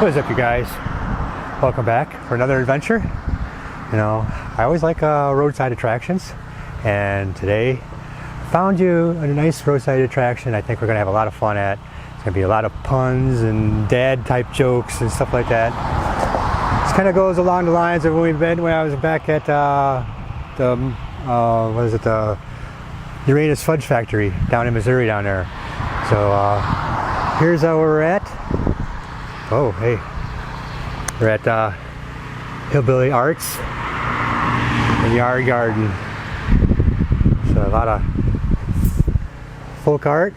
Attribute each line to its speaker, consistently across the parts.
Speaker 1: What's up, you guys? Welcome back for another adventure. You know, I always like roadside attractions, and today I found you a nice roadside attraction I think we're gonna have a lot of fun at. It's gonna be a lot of puns and dad type jokes and stuff like that. This kind of goes along the lines of when I was back at the Uranus Fudge Factory down in Missouri down there. So here's how we're at. Oh, hey. We're at Hillbilly Arts and Yard Garden. So a lot of folk art.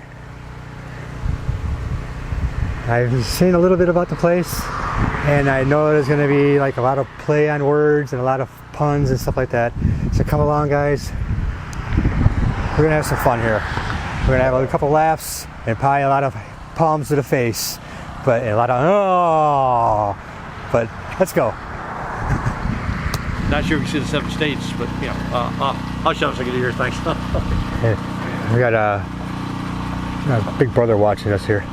Speaker 1: I've seen a little bit about the place, and I know there's going to be like a lot of play on words and a lot of puns and stuff like that. So come along, guys. We're going to have some fun here. We're going to have a couple laughs and probably a lot of palms to the face. But a lot of oh, but let's go.
Speaker 2: Not sure if you see the 7 states, but you know, I'll show us. I can do yours. Thanks.
Speaker 1: Hey, we got a big brother watching us here.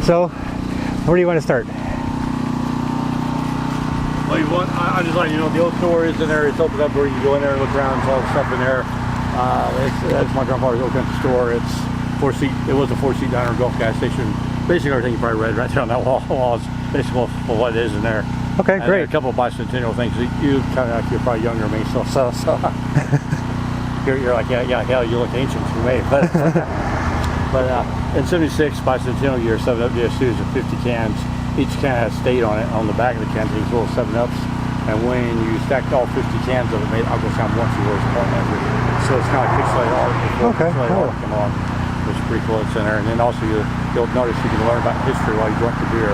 Speaker 1: So, where do you want to start?
Speaker 2: Well, I just let you know the old store is in there. It's opened up where you can go in there and look around. There's all the stuff in there. That's my grandfather's old country store. It's 4-seat. It was a 4-seat diner, golf gas station. Basically everything you probably read right there on that wall is basically what it is in there.
Speaker 1: Okay,
Speaker 2: and
Speaker 1: great.
Speaker 2: A couple of bicentennial things. You kind of like, you're probably younger than me, so you're like, yeah, hell, you look ancient to me. But in '76 bicentennial year, 7-Up did a series of 50 cans. Each can has state on it on the back of the can. These little 7-Ups, and when you stacked all 50 cans of it, made Uncle Sam once you were on every. So it's kind of like pixelated art.
Speaker 1: Okay, cool.
Speaker 2: Art come along. Which is pretty cool. It's in there, and then also you'll notice you can learn about history while you drink the beer.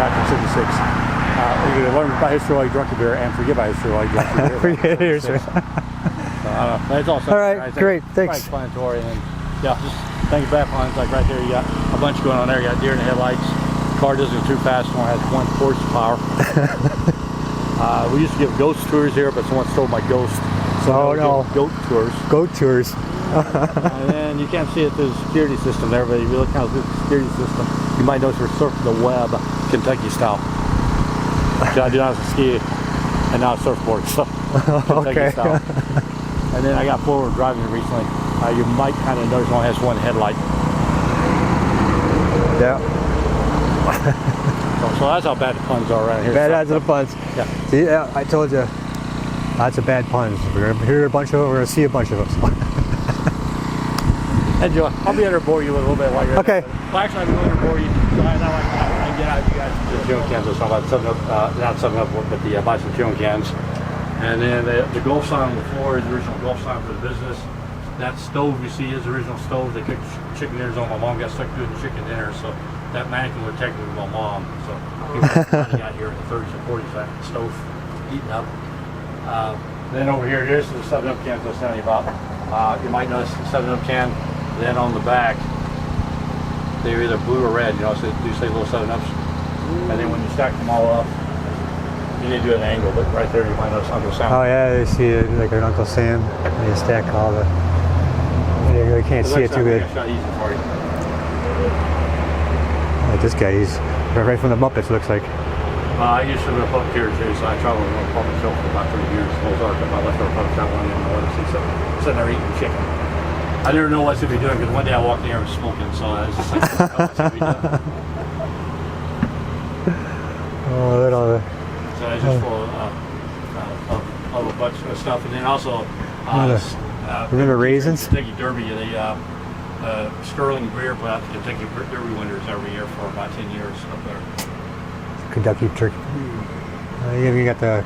Speaker 2: Back in '66, you can learn about history while you drink the beer, and forget about history while you drink the beer.
Speaker 1: Forget history.
Speaker 2: It's all
Speaker 1: all right, great, thanks.
Speaker 2: Explanatory, and then yeah, just think of back lines like right there. You got a bunch going on there. You got deer in the headlights. Car doesn't go too fast. One has 1 horsepower. We used to give ghost tours here, but someone stole my ghost. So
Speaker 1: no.
Speaker 2: Goat tours.
Speaker 1: Goat tours.
Speaker 2: And then you can't see it through the security system there, but if you look out through the security system, you might notice we're surfing the web, Kentucky style. So I do not have to ski and not a surfboard, so Kentucky
Speaker 1: Okay.
Speaker 2: style. And then I got forward driving recently. You might kind of notice it only has 1 headlight.
Speaker 1: Yeah.
Speaker 2: So that's how bad the puns are around here.
Speaker 1: Bad odds of the puns.
Speaker 2: Yeah.
Speaker 1: See, yeah, I told you. Lots of bad puns. We're going to hear a bunch of them. We're going to see a bunch of them.
Speaker 2: Enjoy. I'll be able to bore you with a little bit while you're
Speaker 1: okay.
Speaker 2: Well, actually, I'm going to bore you. So I get out you guys. The tune cans. I was talking about 7-Up, not 7-Up, but the bison tune cans. And then the Gulf sign on the floor is the original Gulf sign for the business. That stove you see is the original stove. They cooked chicken dinners on. My mom got stuck doing chicken dinner, so that mannequin was technically my mom. So people got here in the 30s and 40s, that stove eating up. Then over here, here's the 7-Up cans I was telling you about. You might notice the 7-Up can. Then on the back, they're either blue or red. You know, so they do say little 7-Ups. And then when you stack them all up, you need to do an angle. But right there, you might notice Uncle Sam.
Speaker 1: Oh yeah, they see it like an Uncle Sam. They stack all the. You really can't see it too good.
Speaker 2: It's not easy for you.
Speaker 1: Like this guy, he's right from the Muppets. Looks like.
Speaker 2: I used to live up here too, so I traveled with a public show for about 30 years. Ozark, I left our public shop one day and I wanted to see something. Sitting there eating chicken. I never know what to be doing because one day I walked in here and was smoking, so I was just like, what's to be doing?
Speaker 1: Oh, look at all the.
Speaker 2: So I was just full of a bunch of stuff, and then also
Speaker 1: remember raisins?
Speaker 2: Kentucky Derby, they Sterling Greer put out the Kentucky Derby winners every year for about 10 years up there.
Speaker 1: Kentucky Turkey. You got the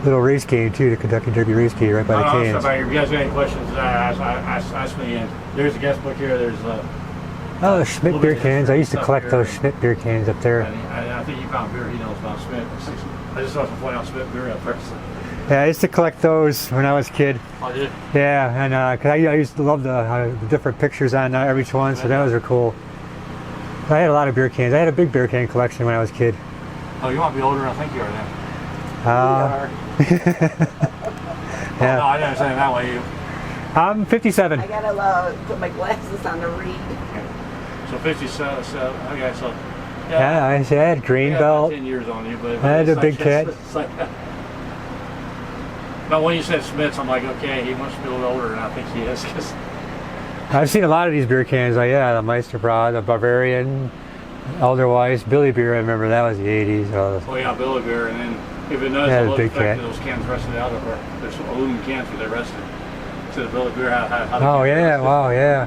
Speaker 1: little race game too, the Kentucky Derby race game right by the cans.
Speaker 2: If you guys got any questions, ask me. And there's a guest book here. There's
Speaker 1: oh, Schmidt beer cans. I used to collect those Schmidt beer cans up there.
Speaker 2: I think you found beer he knows about Schmidt. I just want to point out Schmidt beer up there.
Speaker 1: Yeah, I used to collect those when I was a kid.
Speaker 2: Oh, did you?
Speaker 1: Yeah, and cause I used to love the different pictures on every one, so those were cool. I had a lot of beer cans. I had a big beer can collection when I was a kid.
Speaker 2: Oh, you might be older than I think you are then.
Speaker 1: Yeah.
Speaker 2: Oh, no, I didn't say it that way.
Speaker 1: I'm 57.
Speaker 3: I gotta put my glasses on to read.
Speaker 2: So 57. So okay, so
Speaker 1: Yeah, I had green belt.
Speaker 2: 10 years on you, but
Speaker 1: I had a big cat.
Speaker 2: But when you said Smith's, I'm like, okay, he must be a little older, and I think he is. Cause
Speaker 1: I've seen a lot of these beer cans. Like, yeah, the Meisterbrand, the Bavarian, Elderweiss, Billy Beer. I remember that was the 80s.
Speaker 2: Oh yeah, Billy Beer, and then if it knows
Speaker 1: Yeah,
Speaker 2: the
Speaker 1: big
Speaker 2: fact
Speaker 1: cat.
Speaker 2: that those cans rested out of her, there's some aluminum cans where they rested. So the Billy Beer how the
Speaker 1: Oh
Speaker 2: cans
Speaker 1: yeah,
Speaker 2: rested.
Speaker 1: wow, yeah.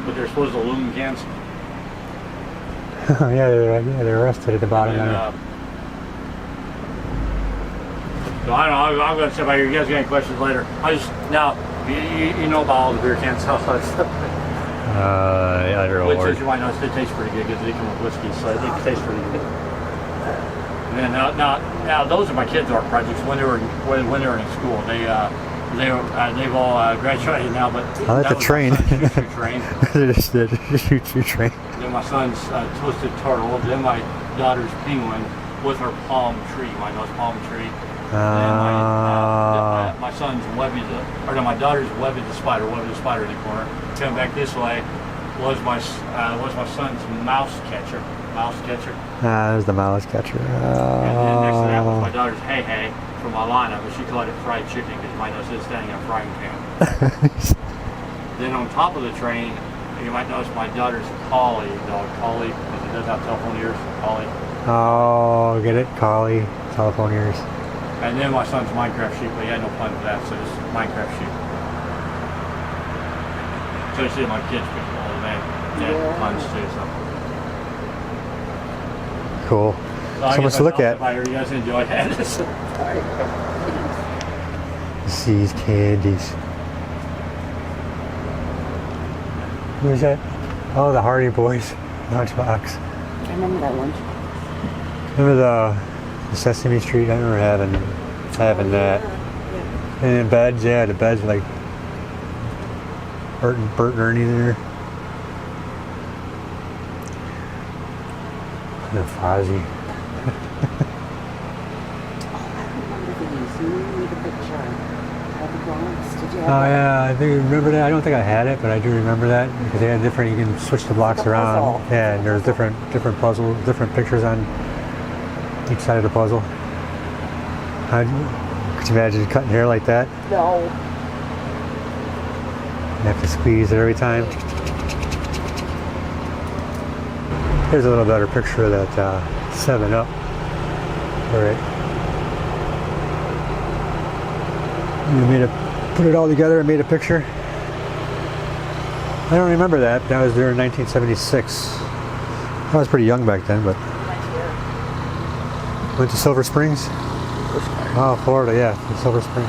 Speaker 2: But they're supposed to aluminum cans.
Speaker 1: Yeah, they're rested at the bottom
Speaker 2: And,
Speaker 1: there.
Speaker 2: so I don't know. I'm going to say about you guys got any questions later. I just now you know about all the beer cans, how stuff.
Speaker 1: I don't know.
Speaker 2: Which you might know they taste pretty good because they come with whiskey, so they taste pretty good. And then now those are my kids' art projects when they were in school. They've all graduated now, but
Speaker 1: I like
Speaker 2: that
Speaker 1: the
Speaker 2: was
Speaker 1: train.
Speaker 2: my son's choo-choo train.
Speaker 1: Shoot train.
Speaker 2: Then my son's twisted turtle. Then my daughter's penguin with her palm tree. My palm tree. And my son's my daughter's Webby the spider. Webby the spider in the corner. Coming back this way was my son's mouse catcher.
Speaker 1: There's the mouse catcher.
Speaker 2: And then next to that was my daughter's hey from my lineup, but she called it fried chicken because you might notice it's standing in a frying pan. Then on top of the train, you might notice my daughter's collie dog. Collie, because it does have telephone ears. Collie.
Speaker 1: Oh, get it? Collie, telephone ears.
Speaker 2: And then my son's Minecraft sheep, but he had no fun with that, so just Minecraft sheep. So you see my kids pick all the name. Yeah, puns too, so.
Speaker 1: Cool. So much to look at.
Speaker 2: You guys enjoy that.
Speaker 1: These candies. Who is that? Oh, the Hardy Boys lunchbox.
Speaker 3: I remember that one.
Speaker 1: Remember the Sesame Street? I remember having that.
Speaker 3: Yeah.
Speaker 1: And then beds, yeah, the beds were like Bert and Ernie there. And Fozzie. Oh yeah, I think remember that. I don't think I had it, but I do remember that because they had different. You can switch the blocks around. Yeah, and there's different puzzles, different pictures on each side of the puzzle. Could you imagine cutting hair like that?
Speaker 3: No.
Speaker 1: You have to squeeze it every time. Here's a little better picture of that 7-Up. All right. Put it all together and made a picture. I don't remember that. That was there in 1976. I was pretty young back then, but went to Silver Springs. Oh, Florida, yeah, Silver Spring.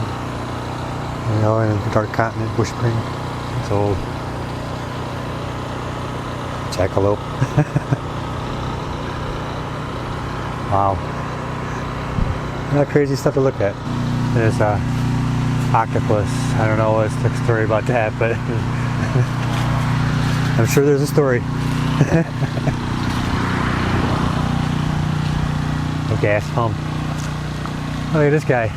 Speaker 1: You know, in the dark continent, Bush Spring. It's old. Jackalope. Wow. Not crazy stuff to look at. There's octopus. I don't know what's the story about that, but I'm sure there's a story. A gas pump. Oh, look at this guy.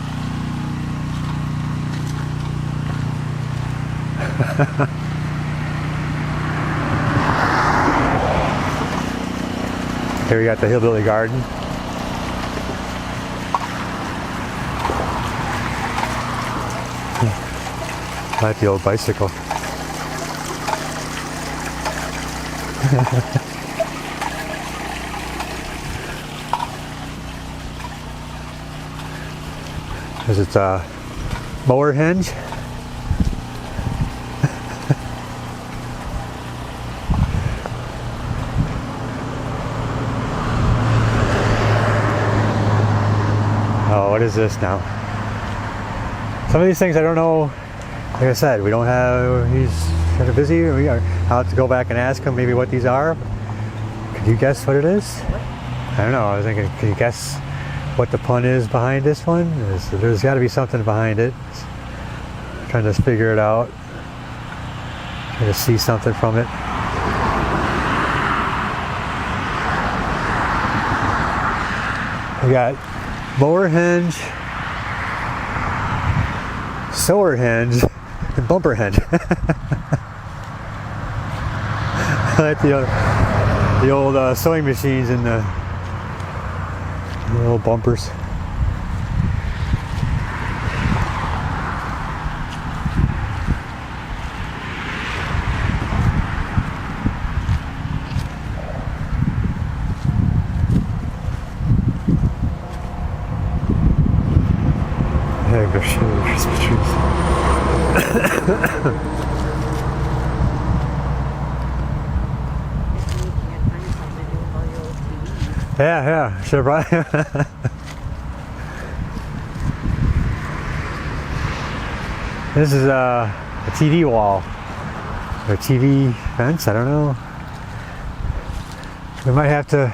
Speaker 1: Here we got the Hillbilly Garden. Like the old bicycle. Because it's a mower hinge. Oh, what is this now? Some of these things I don't know. Like I said, we don't have, he's kind of busy. I'll have to go back and ask him maybe what these are. Could you guess what it is? I don't know. I was thinking, can you guess what the pun is behind this one? There's got to be something behind it. Trying to figure it out. Trying to see something from it. We got mower hinge, sewer hinge, and bumper hinge. I like the the old sewing machines and the little bumpers. Yeah, go show the Christmas trees. Yeah, should have brought This is a TV wall. Or a TV fence, I don't know. We might have to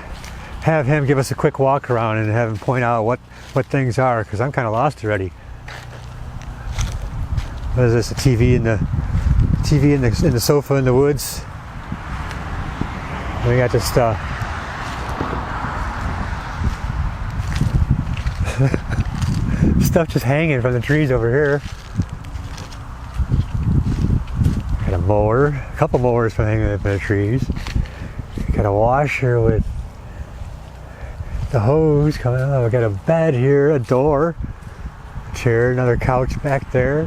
Speaker 1: have him give us a quick walk around and have him point out what things are, because I'm kind of lost already. What is this? A TV in the sofa in the woods. We got this stuff just hanging from the trees over here. Got a mower, a couple mowers from hanging from the trees. Got a washer with the hose coming out. We got a bed here, a door, a chair, another couch back there.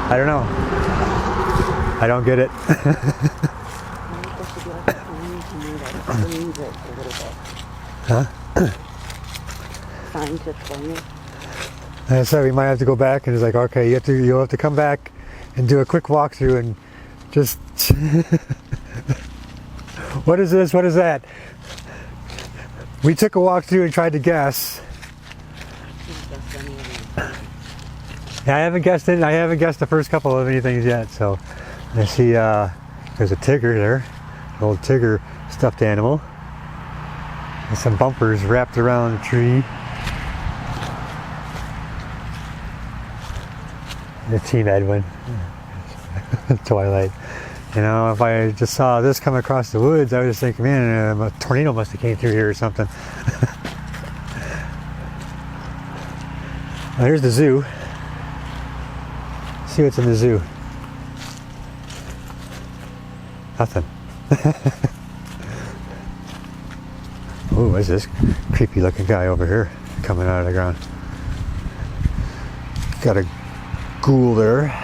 Speaker 1: I don't know. I don't get it. Huh?
Speaker 3: Sign to explain it.
Speaker 1: I said we might have to go back, and it's like, okay, you'll have to come back and do a quick walkthrough and just what is this? What is that? We took a walkthrough and tried to guess. Yeah, I haven't guessed it. I haven't guessed the first couple of anything yet. So I see there's a tiger there, an old tiger stuffed animal, and some bumpers wrapped around the tree. The Team Edwin, Twilight. You know, if I just saw this come across the woods, I would just think, man, a tornado must have came through here or something. Well, here's the zoo. See what's in the zoo. Nothing. Oh, what's this creepy looking guy over here coming out of the ground? Got a ghoul there.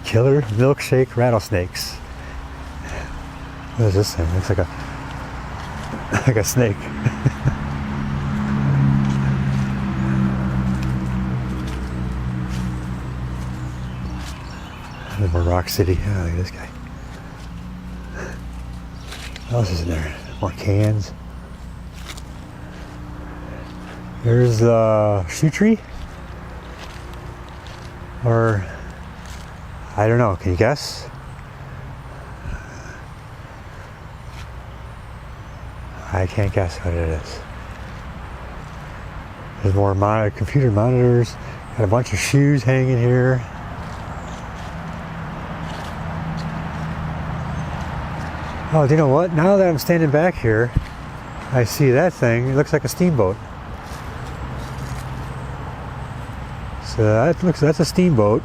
Speaker 1: Killer milkshake rattlesnakes. What is this thing? Looks like a snake. More Rock City. Oh, look at this guy. What else is in there? More cans. There's the shoe tree. Or I don't know. Can you guess? I can't guess what it is. There's more computer monitors. Got a bunch of shoes hanging here. Oh, do you know what? Now that I'm standing back here, I see that thing. It looks like a steamboat. So that's a steamboat.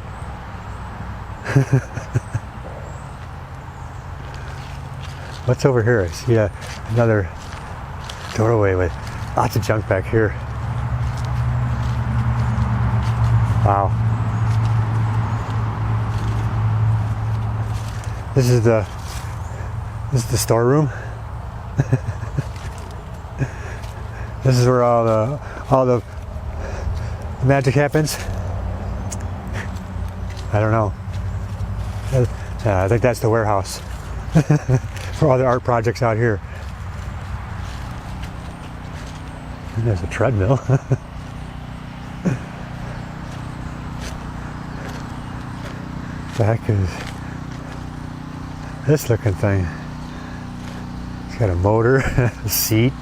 Speaker 1: What's over here? I see another doorway with lots of junk back here. Wow. This is the storeroom. This is where all the magic happens. I don't know. I think that's the warehouse for all the art projects out here. And there's a treadmill. The heck is this looking thing? It's got a motor, a seat.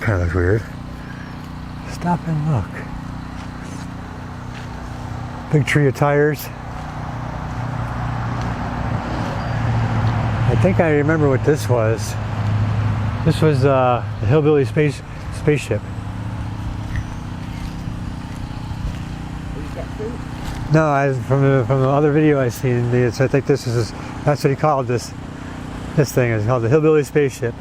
Speaker 1: Kind of looks weird. Stop and look. Big tree of tires. I think I remember what this was. This was the Hillbilly spaceship. No, from the other video I seen, I think this is that's what he called this thing. It's called the Hillbilly spaceship.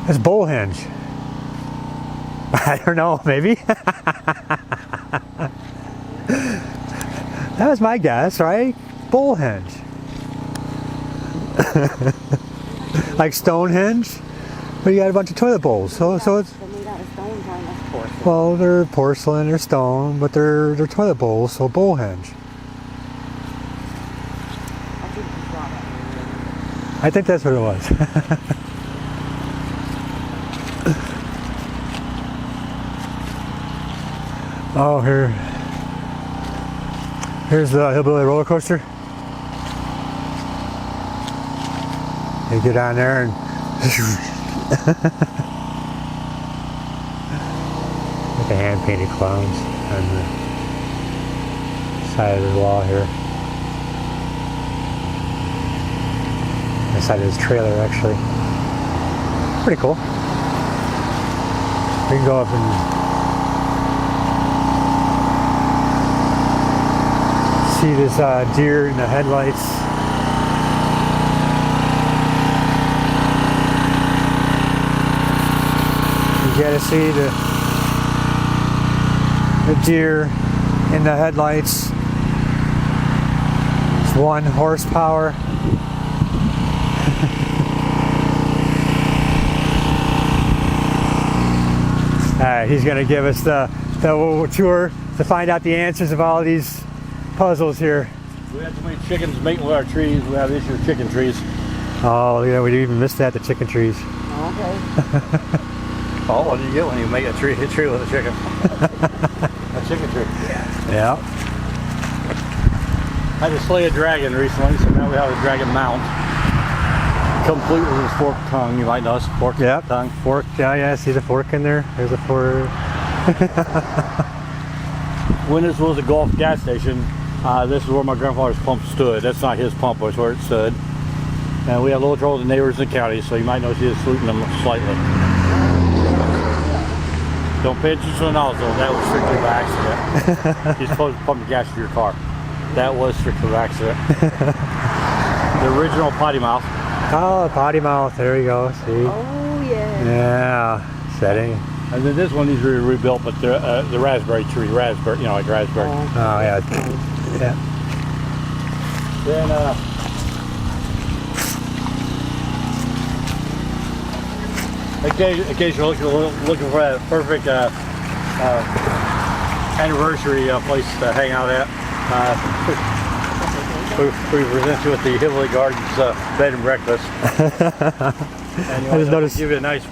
Speaker 1: It's bull hinge. I don't know, maybe. That was my guess, right? Bull hinge. Like Stonehenge, but you got a bunch of toilet bowls. So it's well, they're porcelain or stone, but they're toilet bowls. So bull hinge. I think that's what it was. Oh, here's the Hillbilly roller coaster. You get on there and like the hand-painted clowns on the side of the wall here. The side of this trailer, actually. Pretty cool. We can go up and see this deer in the headlights. You gotta see the deer in the headlights. It's 1 horsepower. Alright, he's gonna give us the tour to find out the answers of all these puzzles here.
Speaker 2: We had so many chickens mating with our trees. We have the issue of chicken trees.
Speaker 1: Oh, yeah, we even missed that, the chicken trees.
Speaker 3: Okay.
Speaker 2: Oh, what do you get when you make a tree with a chicken? A chicken tree.
Speaker 1: Yeah.
Speaker 2: I had to slay a dragon recently, so now we have a dragon mount. Complete with his forked tongue. You might notice forked tongue.
Speaker 1: Fork, yeah, see the fork in there? There's a fork.
Speaker 2: When this was a Gulf gas station, this is where my grandfather's pump stood. That's not his pump, it's where it stood. And we had a little trouble with the neighbors in the county, so you might notice he is saluting them slightly. Don't pay attention to the nozzle. That was strictly by accident. You're supposed to pump the gas to your car. That was strictly by accident. The original potty mouth.
Speaker 1: Oh, potty mouth. There you go. See?
Speaker 3: Oh, yeah.
Speaker 1: Yeah. Setting.
Speaker 2: And then this one needs to be rebuilt, but the raspberry tree, like raspberry.
Speaker 1: Oh, yeah. Yeah.
Speaker 2: Then, occasionally looking for that perfect anniversary place to hang out at. We present you with the Hillbilly Gardens bed and breakfast. And
Speaker 1: I just noticed.
Speaker 2: Give you a nice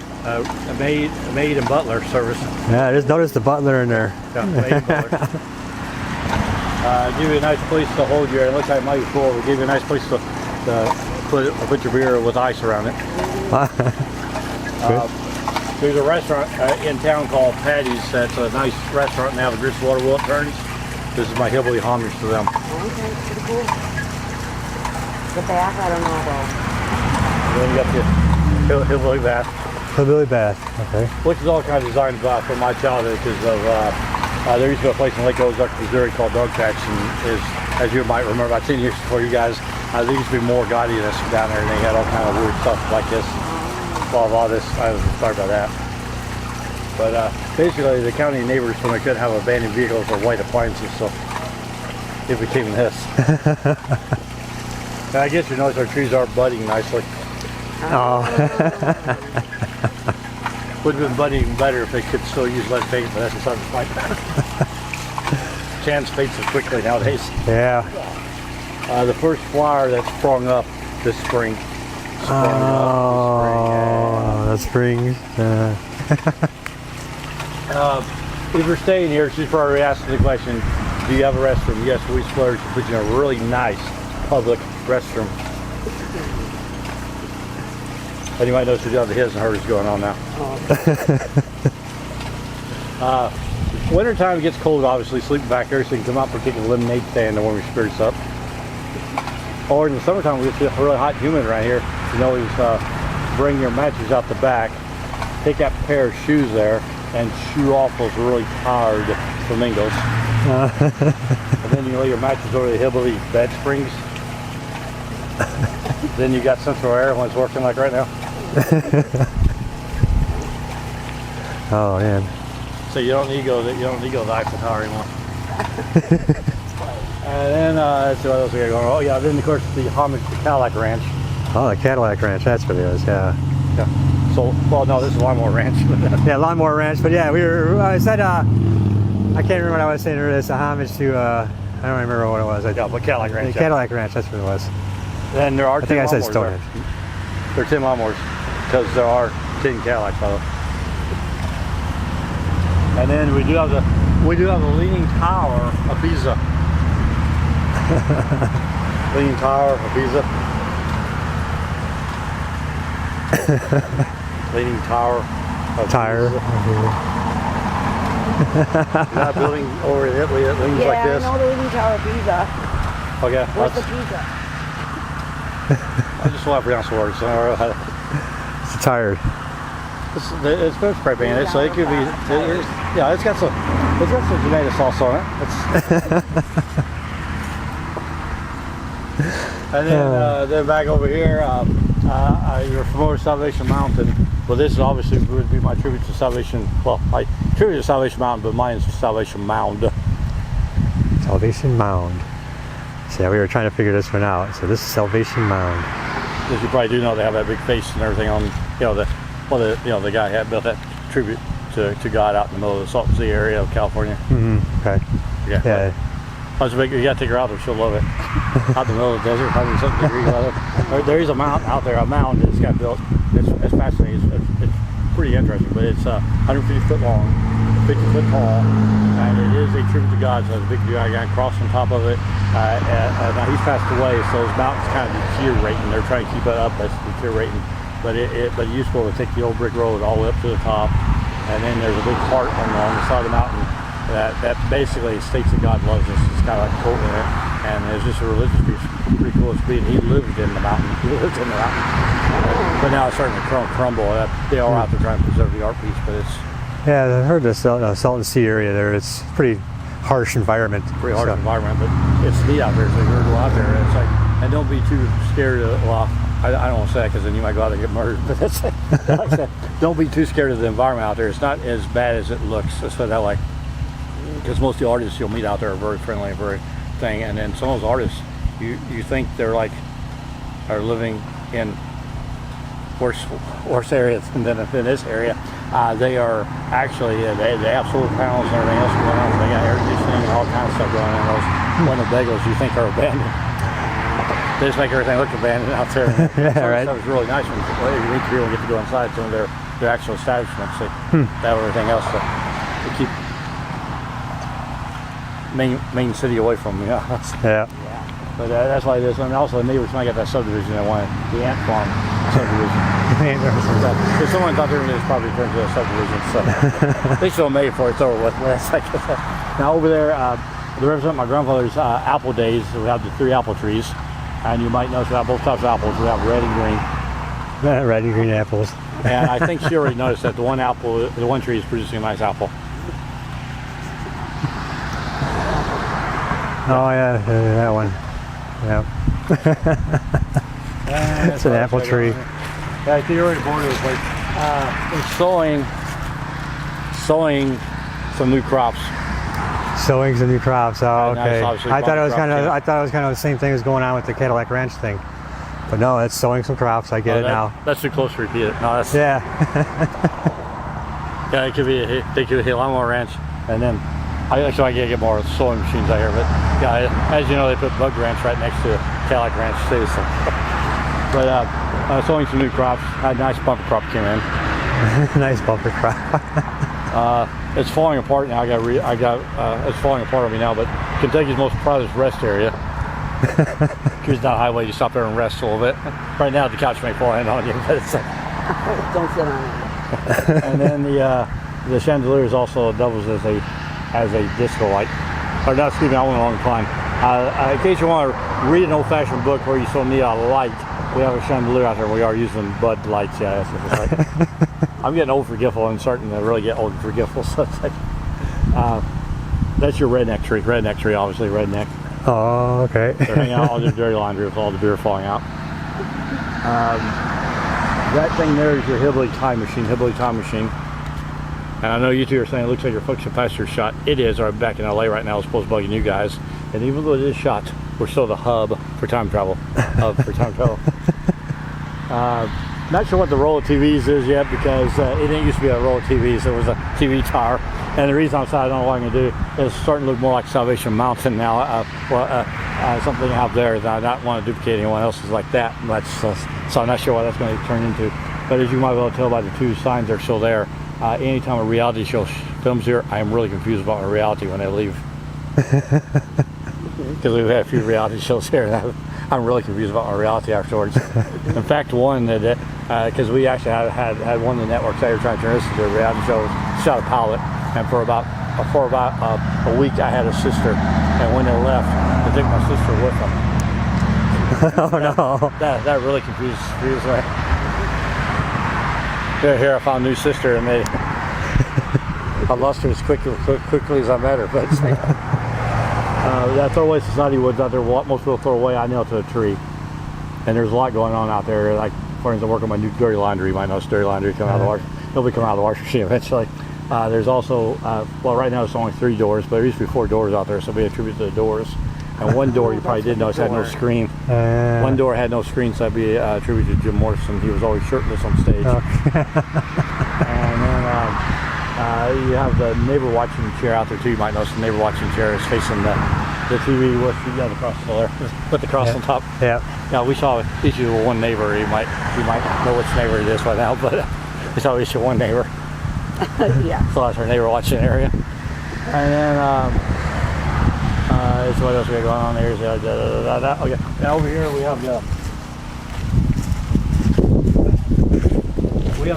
Speaker 2: maid and butler service.
Speaker 1: Yeah, I just noticed the butler in there.
Speaker 2: Yeah, maid and butler. Give you a nice place to hold your. It looks like it might be full. We'll give you a nice place to put your beer with ice around it. There's a restaurant in town called Patty's. That's a nice restaurant, and they have a grist water wheel it turns. This is my Hillbilly homage to them.
Speaker 3: Okay, pretty cool. The bath, I don't know about.
Speaker 2: And then you got the Hillbilly bath.
Speaker 1: Hillbilly bath, okay.
Speaker 2: Which is all kind of designed from my childhood because of there used to be a place in Lake Ozark, Missouri called Dog Tracks, and as you might remember, I've seen years before you guys, there used to be more gaudiness down there, and they had all kind of weird stuff like this. All this, I was sorry about that. But basically, the county neighbors, when they couldn't have abandoned vehicles or white appliances, so it became this. Now, I guess you notice our trees are budding nicely.
Speaker 1: Oh.
Speaker 2: Would have been budding even better if they could still use lead paint, but that's beside the point. Cans fade so quickly nowadays.
Speaker 1: Yeah.
Speaker 2: The first flower that sprung up this spring.
Speaker 1: The spring.
Speaker 2: If you're staying here, she's probably asking the question, do you have a restroom? Yes, we splurged to put you in a really nice public restroom. And you might notice we do have the his and hers going on now. wintertime it gets cold, obviously, sleeping back there, so you can come out for taking a lemonade stand to warm your spirits up. Or in the summertime, it gets really hot and humid around here. You can always bring your mattress out the back, take that pair of shoes there, and shoo off those really tired flamingos. And then you lay your mattress over the Hillbilly bed springs. Then you got central air when it's working like right now.
Speaker 1: Oh man.
Speaker 2: So you don't need to go to the Eiffel Tower anymore. And then let's see what else we got going on. Oh yeah, then of course the homage to Cadillac Ranch.
Speaker 1: Oh, the Cadillac Ranch, that's what it is, yeah.
Speaker 2: Yeah. So, well, no, this is Lawnmower Ranch.
Speaker 1: Yeah, Lawnmower Ranch, but yeah, I said, I can't remember what I was saying earlier, it's a homage to, I don't remember what it was.
Speaker 2: Yeah, but Cadillac Ranch.
Speaker 1: The Cadillac Ranch, that's what it was.
Speaker 2: And there are
Speaker 1: I think I said Stonehenge.
Speaker 2: There are 10 lawnmowers, because there are 10 Cadillacs, by the way. And then we do have the Leaning Tower of Pisa. Leaning Tower of Pisa. Leaning Tower of Pisa. That building over in Italy that leans like this.
Speaker 3: Yeah, I know the Leaning Tower of Pisa.
Speaker 2: Okay.
Speaker 3: Where's the pizza?
Speaker 2: I just want to pronounce the words.
Speaker 1: It's tired.
Speaker 2: It's been spray painted, so it could be. Yeah, it's got some tomato sauce on it. And then back over here, you're familiar with Salvation Mountain. Well, this is obviously would be my tribute to Salvation. Well, my tribute to Salvation Mountain, but mine is Salvation Mound.
Speaker 1: Salvation Mound. So yeah, we were trying to figure this one out. So this is Salvation Mound.
Speaker 2: As you probably do know, they have that big face and everything on. The guy had built that tribute to God out in the middle of the Salton Sea area of California.
Speaker 1: Okay.
Speaker 2: Yeah. That's big. You gotta take her out there; she'll love it. Out in the middle of the desert, 100-something degree weather. There is a mountain out there, a mound that's got built. It's fascinating. It's pretty interesting, but it's 150 foot long, 50 foot tall, and it is a tribute to God. So there's a big giant cross on top of it. Now he's passed away, so his mountain's kind of deteriorating. They're trying to keep it up, but it's deteriorating. But it's useful to take the old brick road all the way up to the top, and then there's a big heart on the side of the mountain that basically states that God loves us. It's kind of like a quote in there, and it's just a religious piece. Pretty cool. It's being he lived in the mountain. He lived in the mountain, but now it's starting to crumble. They are out there trying to preserve the art piece, but it's
Speaker 1: I heard the Salton Sea area there. It's pretty harsh environment.
Speaker 2: Pretty harsh environment, but it's neat out there. So you're go out there, and it's like, and don't be too scared of. Well, I don't want to say that because then you might go out there and get murdered. But that's like I said, don't be too scared of the environment out there. It's not as bad as it looks. That's what I like. Because most of the artists you'll meet out there are very friendly and very thing. And then some of those artists, you think they're like are living in worse areas than in this area. They are actually they have solar panels and everything else going on. They got air conditioning and all kinds of stuff going on. Those Winnebagos you think are abandoned. They just make everything look abandoned out there.
Speaker 1: Yeah, right.
Speaker 2: That was really nice when you meet people and get to go inside some of their actual establishments. They have everything else to keep main city away from me.
Speaker 1: Yeah.
Speaker 2: But that's why it is. And also the neighbors might get that subdivision they wanted, the ant farm subdivision. If someone thought there was probably turned to a subdivision, so they still made it for it's over with. Now over there, they represent my grandfather's apple days. We have the 3 apple trees. And you might notice we have both types of apples. We have red and green.
Speaker 1: Red and green apples.
Speaker 2: And I think she already noticed that the one tree is producing a nice apple.
Speaker 1: Oh yeah, that one. Yeah. It's an apple tree.
Speaker 2: Yeah, I think you're already born. It's like sowing some new crops.
Speaker 1: Sowing some new crops. Oh, okay. I thought it was kind of the same thing as going on with the Cadillac Ranch thing. But no, it's sowing some crops. I get it now.
Speaker 2: That's too close to repeat it. No, that's
Speaker 1: yeah.
Speaker 2: Yeah, it could be a Lawnmower Ranch, and then I gotta get more sewing machines out here. But yeah, as you know, they put Bug Ranch right next to Cadillac Ranch too. So. But sowing some new crops. Had a nice bumper crop came in.
Speaker 1: Nice bumper crop.
Speaker 2: It's falling apart now. It's falling apart on me now. But Kentucky's most prized rest area. Cruise down the highway, you stop there and rest a little bit. Right now, the couch may fall in on you, but it's like
Speaker 3: don't sit on it.
Speaker 2: And then the chandelier is also doubles as a as a disco light. Or not, excuse me, I went a long time. In case you want to read an old-fashioned book where you still need a light, we have a chandelier out there. We are using Bud lights. Yeah, that's right. I'm getting old, forgetful. I'm starting to really get old and forgetful. So it's like, that's your redneck tree. Redneck tree, obviously redneck.
Speaker 1: Oh, okay.
Speaker 2: They're hanging out all their dirty laundry with all the beer falling out. That thing there is your Hillbilly time machine. Hillbilly time machine. And I know you two are saying it looks like your function passenger shot. It is. I'm back in LA right now. It's supposed to bugging you guys. And even though it is shot, we're still the hub for time travel. Not sure what the roll of TVs is yet, because it didn't used to be a roll of TVs. It was a TV tower. And the reason I'm saying I don't know what I'm going to do is starting to look more like Salvation Mountain now. Something out there that I don't want to duplicate anyone else's like that. So I'm not sure what that's going to turn into. But as you might be able to tell by the two signs that are still there, anytime a reality show films here, I am really confused about my reality when I leave. Because we've had a few reality shows here, and I'm really confused about my reality afterwards. In fact, one that, because we actually had one of the networks that were trying to turn this into a reality show, shot a pilot, and for about a week I had a sister, and when they left, they took my sister with them.
Speaker 1: Oh no.
Speaker 2: That really confused me. Here I found a new sister, and I lost her as quickly as I met her. But it's like, that throwaway society woods out there, what most people throw away, I nailed to a tree. And there's a lot going on out there. Like, for instance, I'm working on my new dirty laundry. You might know it's dirty laundry coming out of the wash. It'll be coming out of the washing machine eventually. There's also, well, right now it's only 3 doors, but there used to be 4 doors out there, so we attribute to the doors. And one door you probably did notice had no screen. One door had no screen, so that'd be attributed to Jim Morrison. He was always shirtless on stage. Okay. And then you have the neighbor watching chair out there too. You might notice the neighbor watching chair is facing the TV with the cross still there, with the cross on top.
Speaker 1: Yeah.
Speaker 2: Yeah, we saw issue with one neighbor. You might know which neighbor it is by now, but we saw issue one neighbor.
Speaker 3: Yeah.
Speaker 2: So that's our neighbor watching area. And then so what else we got going on there? Okay. Now over here we have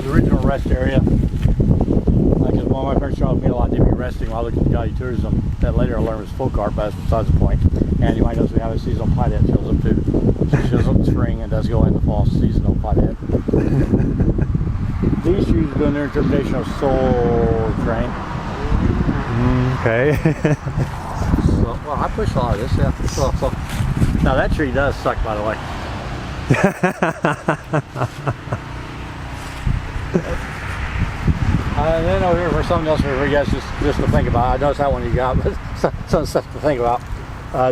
Speaker 2: the original rest area. Because one of my friends showed me a lot, they'd be resting while looking at the Gaudi tourism. That later I learned was folk art, but that's besides the point. And you might notice we have a seasonal pothead shows up too. She shows up in spring and does go in the fall seasonal pothead. These shoes go in their interpretation of Soul Train.
Speaker 1: Okay.
Speaker 2: Well, I push a lot of this, yeah. So. Now that tree does suck, by the way. And then over here for something else for you guys just to think about. I noticed that one you got, but some stuff to think about.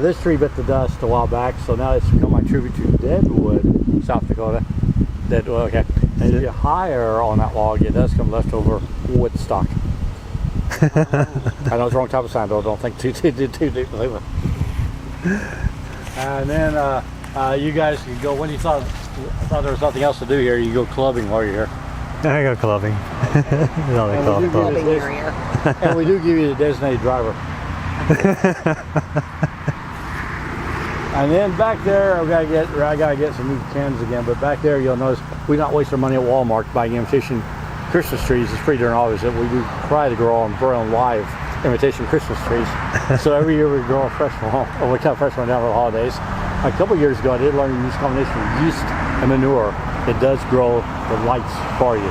Speaker 2: This tree bit the dust a while back, so now it's become my tribute to Deadwood, South Dakota. Deadwood, okay. And if you're higher on that log, it does come leftover wood stock. I know it's the wrong type of sign, though. Don't think too deeply. And then you guys can go, when you thought there was nothing else to do here, you go clubbing while you're here.
Speaker 1: I go clubbing.
Speaker 3: Clubbing area.
Speaker 2: And we do give you the designated driver. And then back there, I gotta get some new cans again. But back there, you'll notice we not waste our money at Walmart buying imitation Christmas trees. It's pretty darn obvious that we do try to grow our own live imitation Christmas trees. So every year we grow a fresh one, or we cut a fresh one down for the holidays. A couple years ago, I did learn to use a combination of yeast and manure. It does grow the lights for you.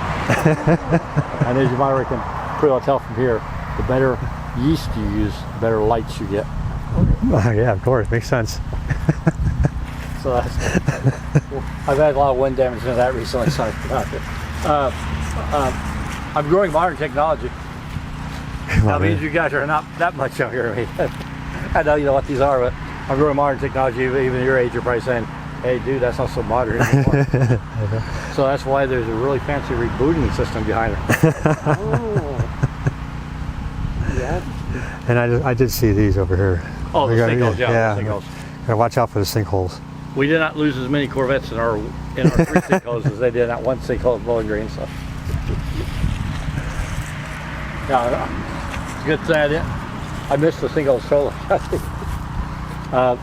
Speaker 2: And as you might reckon, pretty well tell from here, the better yeast you use, the better lights you get.
Speaker 1: Oh, yeah, of course, makes sense.
Speaker 2: So that's, I've had a lot of wind damage in that recently. Sorry about it. I'm growing modern technology. Now, these you guys are not that much younger than me. I know you know what these are, but I'm growing modern technology. Even at your age, you're probably saying, hey, dude, that's not so modern anymore. So that's why there's a really fancy rebooting system behind it.
Speaker 3: Oh. Yeah.
Speaker 1: And I did see these over here.
Speaker 2: Oh, the sinkholes, yeah. The sinkholes.
Speaker 1: Gotta watch out for the sinkholes.
Speaker 2: We did not lose as many Corvettes in our 3 sinkholes as they did in that one sinkhole at Bowling Green. So, yeah, it's a good thing I missed the sinkhole solo.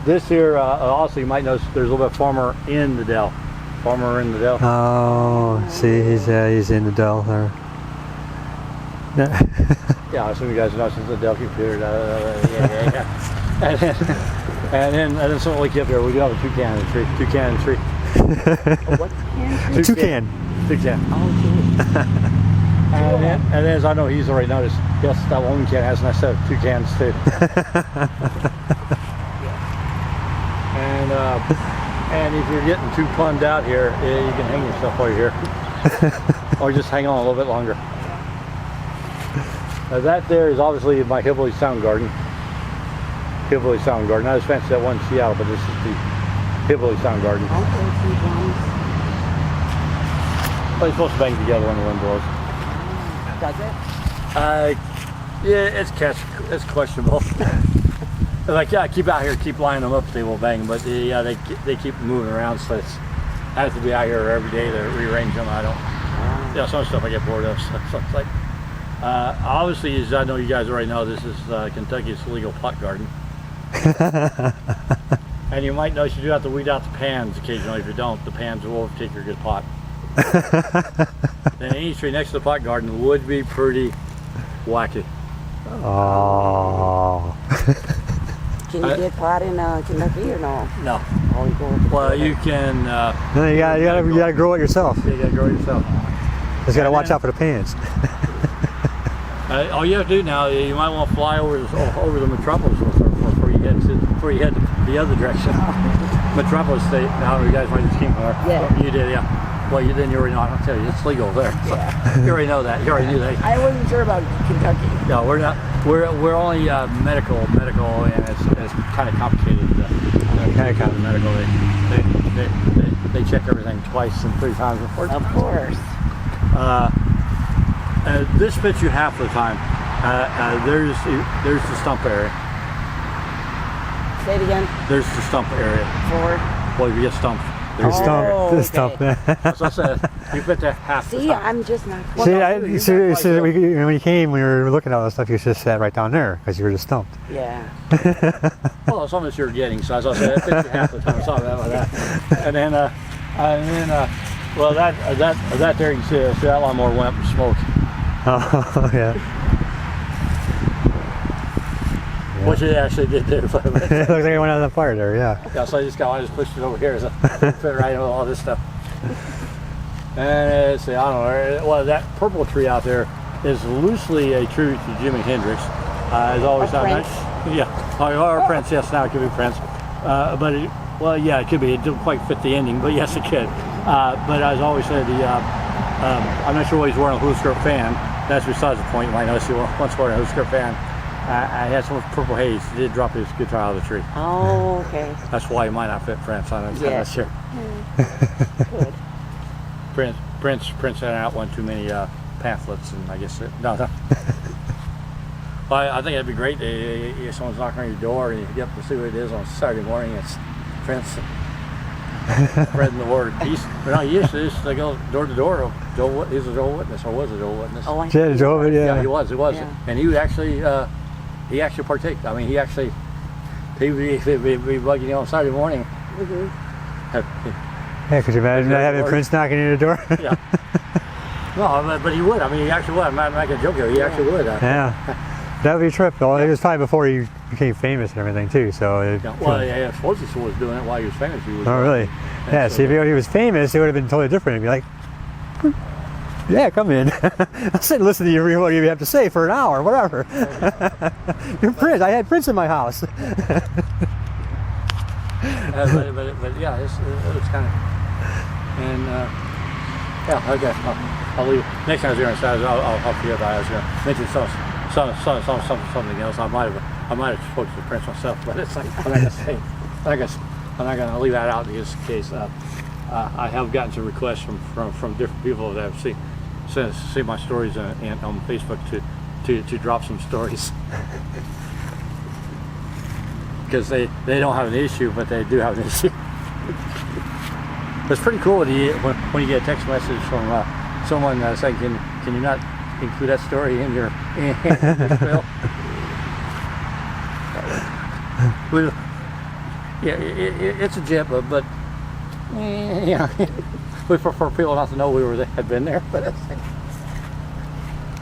Speaker 2: This here, also you might notice there's a little bit of farmer in the dell. Farmer in the dell.
Speaker 1: Oh, see, he's in the dell there.
Speaker 2: Yeah, I assume you guys know since the Dell computer. Yeah. And then something like up here, we do have a toucan tree. Toucan tree.
Speaker 3: What can?
Speaker 1: Toucan.
Speaker 2: Toucan.
Speaker 3: Oh,
Speaker 2: And then as I know he's already noticed, yes, that one can has a nest of toucans too. And if you're getting too plumbed out here, you can hang yourself while you're here. Or just hang on a little bit longer. Now that there is obviously my Hillbilly Sound Garden. Hillbilly Sound Garden. Not as fancy as that one in Seattle, but this is the Hillbilly Sound Garden.
Speaker 3: okay, see drums.
Speaker 2: But it's supposed to bang together when the wind blows.
Speaker 3: Does it?
Speaker 2: Yeah, it's questionable. Like, yeah, keep out here, keep lining them up, they will bang. But yeah, they keep moving around, so I have to be out here every day to rearrange them. I don't. Yeah, some stuff I get bored of. So it's like, obviously, as I know you guys already know, this is Kentucky's legal pot garden. And you might notice you do have to weed out the pans occasionally. If you don't, the pans will overtake your good pot. Then any tree next to the pot garden would be pretty wacky.
Speaker 1: Oh.
Speaker 3: Can you get pot in Kentucky or no?
Speaker 2: No.
Speaker 3: Oh, you go with the
Speaker 2: Well, you can.
Speaker 1: No, you gotta grow it yourself.
Speaker 2: You gotta grow it yourself.
Speaker 1: Just gotta watch out for the pans.
Speaker 2: All you have to do now, you might want to fly over the Metropolis before you head the other direction. Metropolis State. Now you guys might just came from there.
Speaker 3: Yeah.
Speaker 2: You did, yeah. Well, then you already know. I'll tell you, it's legal there. So
Speaker 3: Yeah.
Speaker 2: you already know that. You already knew that.
Speaker 3: I wasn't sure about Kentucky.
Speaker 2: No, we're not. We're only medical, and it's kind of complicated. Kind of medical. They check everything twice and 3 times before.
Speaker 3: Of course.
Speaker 2: This fits you half the time. There's the stump area.
Speaker 3: Say it again.
Speaker 2: There's the stump area.
Speaker 3: Forward.
Speaker 2: Well, if you get stumped.
Speaker 1: The stump.
Speaker 3: Oh,
Speaker 1: The stump.
Speaker 2: That's what I said. You fit that half the
Speaker 3: See,
Speaker 2: time.
Speaker 3: I'm just not.
Speaker 1: When you came, when you were looking at all this stuff, you just sat right down there because you were just stumped.
Speaker 3: Yeah.
Speaker 2: Well, some of this you're getting, so as I said, it fits you half the time. Sorry about that. And then, well, that there you can see that lawnmower went up in smoke.
Speaker 1: Oh, yeah.
Speaker 2: Which it actually did do.
Speaker 1: It looks like it went out of the fire there, yeah.
Speaker 2: Yeah, so I just pushed it over here, so it fit right in with all this stuff. And let's see, I don't know. Well, that purple tree out there is loosely a tribute to Jimi Hendrix. As always,
Speaker 3: Prince.
Speaker 2: Yeah, or Prince. Yes, now it could be Prince. But well, yeah, it could be. It didn't quite fit the ending, but yes, it could. But as I always said, I'm not sure why he's wearing a hula skirt fan. That's besides the point. You might notice he once wearing a hula skirt fan. I had some purple haze. He did drop his guitar out of the tree.
Speaker 3: Oh, okay.
Speaker 2: That's why he might not fit Prince. I'm not sure.
Speaker 3: Good.
Speaker 2: Prince had out one too many pamphlets, and I guess no. Well, I think it'd be great if someone's knocking on your door and you get up to see what it is on Saturday morning. It's Prince spreading the word of peace. But no, he used to go door to door. He's a Joel Witness, or was a Joel Witness.
Speaker 3: Oh, I
Speaker 1: Yeah, Jehovah, yeah.
Speaker 2: Yeah, he was.
Speaker 3: Yeah.
Speaker 2: And he would actually, partaked. I mean, he'd be bugging you on Saturday morning.
Speaker 1: Yeah, could you imagine having Prince knocking on your door?
Speaker 2: Yeah. No, but he would. I mean, he actually would. I'm not making a joke here. He actually would.
Speaker 1: Yeah. That would be a trip. Well, it was probably before he became famous and everything, too. So.
Speaker 2: Well, yeah, supposedly he was doing it while he was famous.
Speaker 1: Oh, really? Yeah, see, if he was famous, it would have been totally different. He'd be like, yeah, come in. I'll sit and listen to you, what you have to say for an hour, whatever. You're Prince. I had Prince in my house.
Speaker 2: But yeah, it's kind of, and yeah, okay. I'll leave. Next time I was here on Saturday, I'll forget about it. I was going to mention something else. I might have spoken to Prince myself, but it's like I'm not going to say. I'm not going to leave that out in case. I have gotten some requests from different people that have seen my stories on Facebook to drop some stories. Because they don't have an issue, but they do have an issue. It's pretty cool when you get a text message from someone saying, "Can you not include that story in your bill?" Yeah, it's a jip, but yeah, we prefer people not to know had been there. But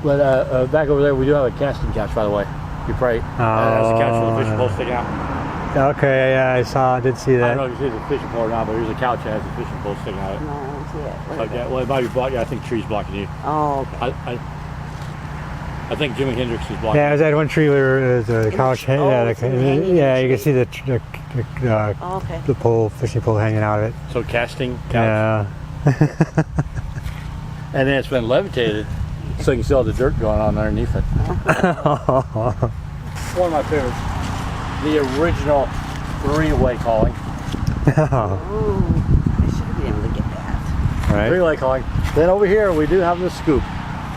Speaker 2: But back over there, we do have a casting couch, by the way. You probably has a couch with a fishing pole sticking out.
Speaker 1: Okay, yeah, I did see
Speaker 2: I
Speaker 1: that.
Speaker 2: don't know if you see the fishing pole or not, but here's a couch that has a fishing pole sticking out.
Speaker 3: No, I don't see it. What is
Speaker 2: Like
Speaker 3: it?
Speaker 2: that. Well, it might be blocking. I think trees blocking you.
Speaker 3: Oh, okay.
Speaker 2: I think Jimi Hendrix is blocking.
Speaker 1: Yeah, there's that one tree where the couch.
Speaker 3: Oh,
Speaker 1: Yeah,
Speaker 3: it's hanging
Speaker 1: yeah,
Speaker 3: in
Speaker 1: you
Speaker 3: the
Speaker 1: can see
Speaker 3: Oh, okay.
Speaker 1: the pole, fishing pole hanging out of it.
Speaker 2: So casting couch.
Speaker 1: Yeah.
Speaker 2: And then it's been levitated, so you can see all the dirt going on underneath it. One of my favorites, the original three-way calling.
Speaker 3: Ooh, I should be able to get that.
Speaker 1: Right.
Speaker 2: Three-way calling. Then over here we do have the scoop.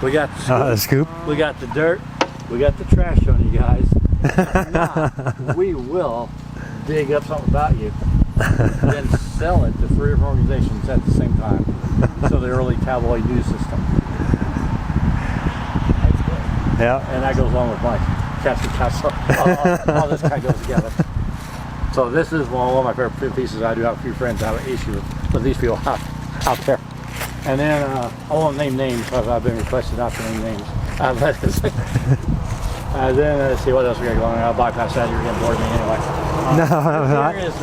Speaker 2: We got the scoop.
Speaker 1: The scoop.
Speaker 2: We got the dirt. We got the trash on you guys. If not, we will dig up something about you, then sell it to 3 different organizations at the same time. So the early tabloid news system. That's good.
Speaker 1: Yeah.
Speaker 2: And that goes along with my casting castle. All this kind of goes together. So this is one of my favorite pieces. I do have a few friends that have an issue with these people out there. And then I won't name names because I've been requested not to name names. Then let's see what else we got going on. I'll bypass that. You're getting bored of me anyway.
Speaker 1: No, I'm not.
Speaker 2: Here is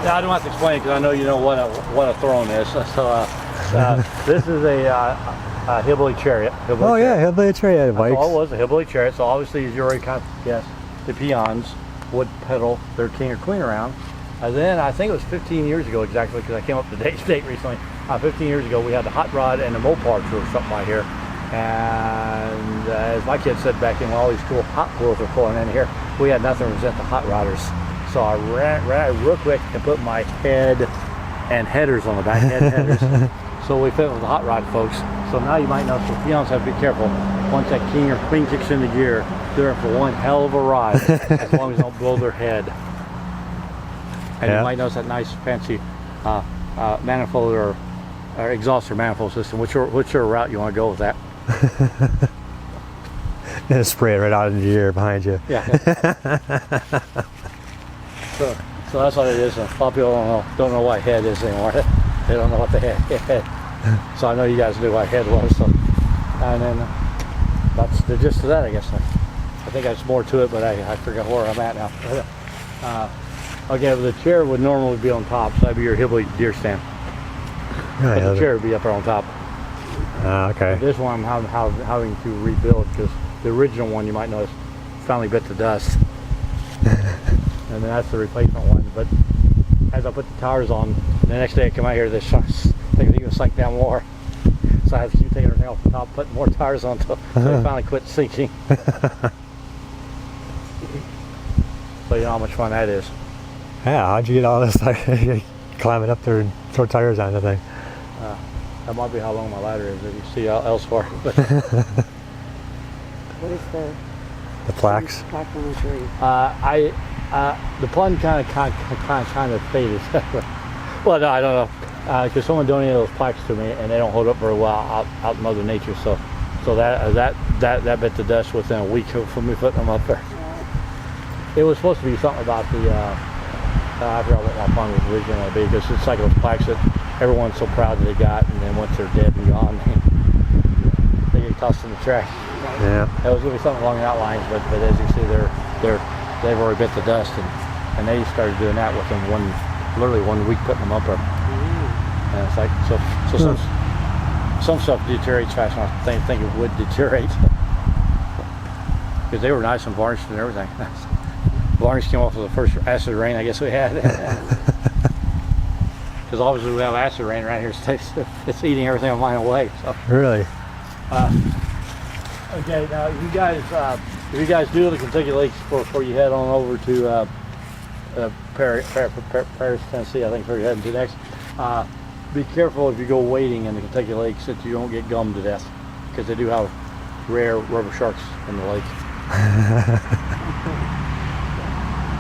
Speaker 2: I don't have to explain it because I know you know what a throne is. So this is a Hillbilly chariot.
Speaker 1: Oh yeah, Hillbilly chariot bikes.
Speaker 2: That's all it was, a Hillbilly chariot. So obviously, as you already kind of guessed, the peons would pedal their king or queen around. And then I think it was 15 years ago exactly, because I came up to date recently. 15 years ago, we had the hot rod and the Mopar or something like here. And as my kids said back then, when all these cool hot wheels were pulling in here, we had nothing to resent the hot rodders. So I ran real quick and put my head and headers on the back, headers. So we fit with the hot rod folks. So now you might know, so peons have to be careful. Once that king or queen kicks into gear, they're in for one hell of a ride, as long as they don't blow their head. And you might notice that nice fancy manifold or exhaust or manifold system. Whichever route you want to go with that.
Speaker 1: And spray it right out into the air behind you.
Speaker 2: Yeah. So that's what it is. A lot of people don't know what head is anymore. They don't know what the head. So I know you guys knew what head was. So, and then that's the gist of that, I guess. I think there's more to it, but I forgot where I'm at now. Okay, well, the chair would normally be on top, so that'd be your Hillbilly deer stand. But the chair would be up there on top.
Speaker 1: Okay.
Speaker 2: This one I'm having to rebuild because the original one, you might notice, finally bit the dust. And then that's the replacement one. But as I put the tires on, the next day I come out here, they even sank down more. So I have to keep taking everything off the top, putting more tires on until they finally quit sinking. So you know how much fun that is.
Speaker 1: Yeah, how'd you get all this? Climbing up there and throw tires on the thing.
Speaker 2: That might be how long my ladder is, if you see elsewhere.
Speaker 3: What is
Speaker 1: The plaques.
Speaker 3: plaque on the tree?
Speaker 2: The pun kind of faded. Well, no, I don't know, because someone donated those plaques to me, and they don't hold up very well out in Mother Nature. So that bit the dust within a week from me putting them up there. It was supposed to be something about the. I forgot what my pun was originally going to be, because it's like those plaques that everyone's so proud that they got, and then once they're dead and gone, they get tossed in the trash.
Speaker 1: Yeah.
Speaker 2: That was going to be something along that lines, but as you see, they've already bit the dust, and they started doing that within literally 1 week putting them up there. And it's like some stuff deteriorates fast enough. I think it would deteriorate because they were nice and varnished and everything. Varnish came off of the first acid rain I guess we had. Because obviously we have acid rain right here. It's eating everything on mine away. So.
Speaker 1: Really?
Speaker 2: Okay, now if you guys do the Kentucky Lakes before you head on over to Paris, Tennessee, I think is where you're heading to next. Be careful if you go wading in the Kentucky Lakes that you don't get gummed to death, because they do have rare rubber sharks in the lake.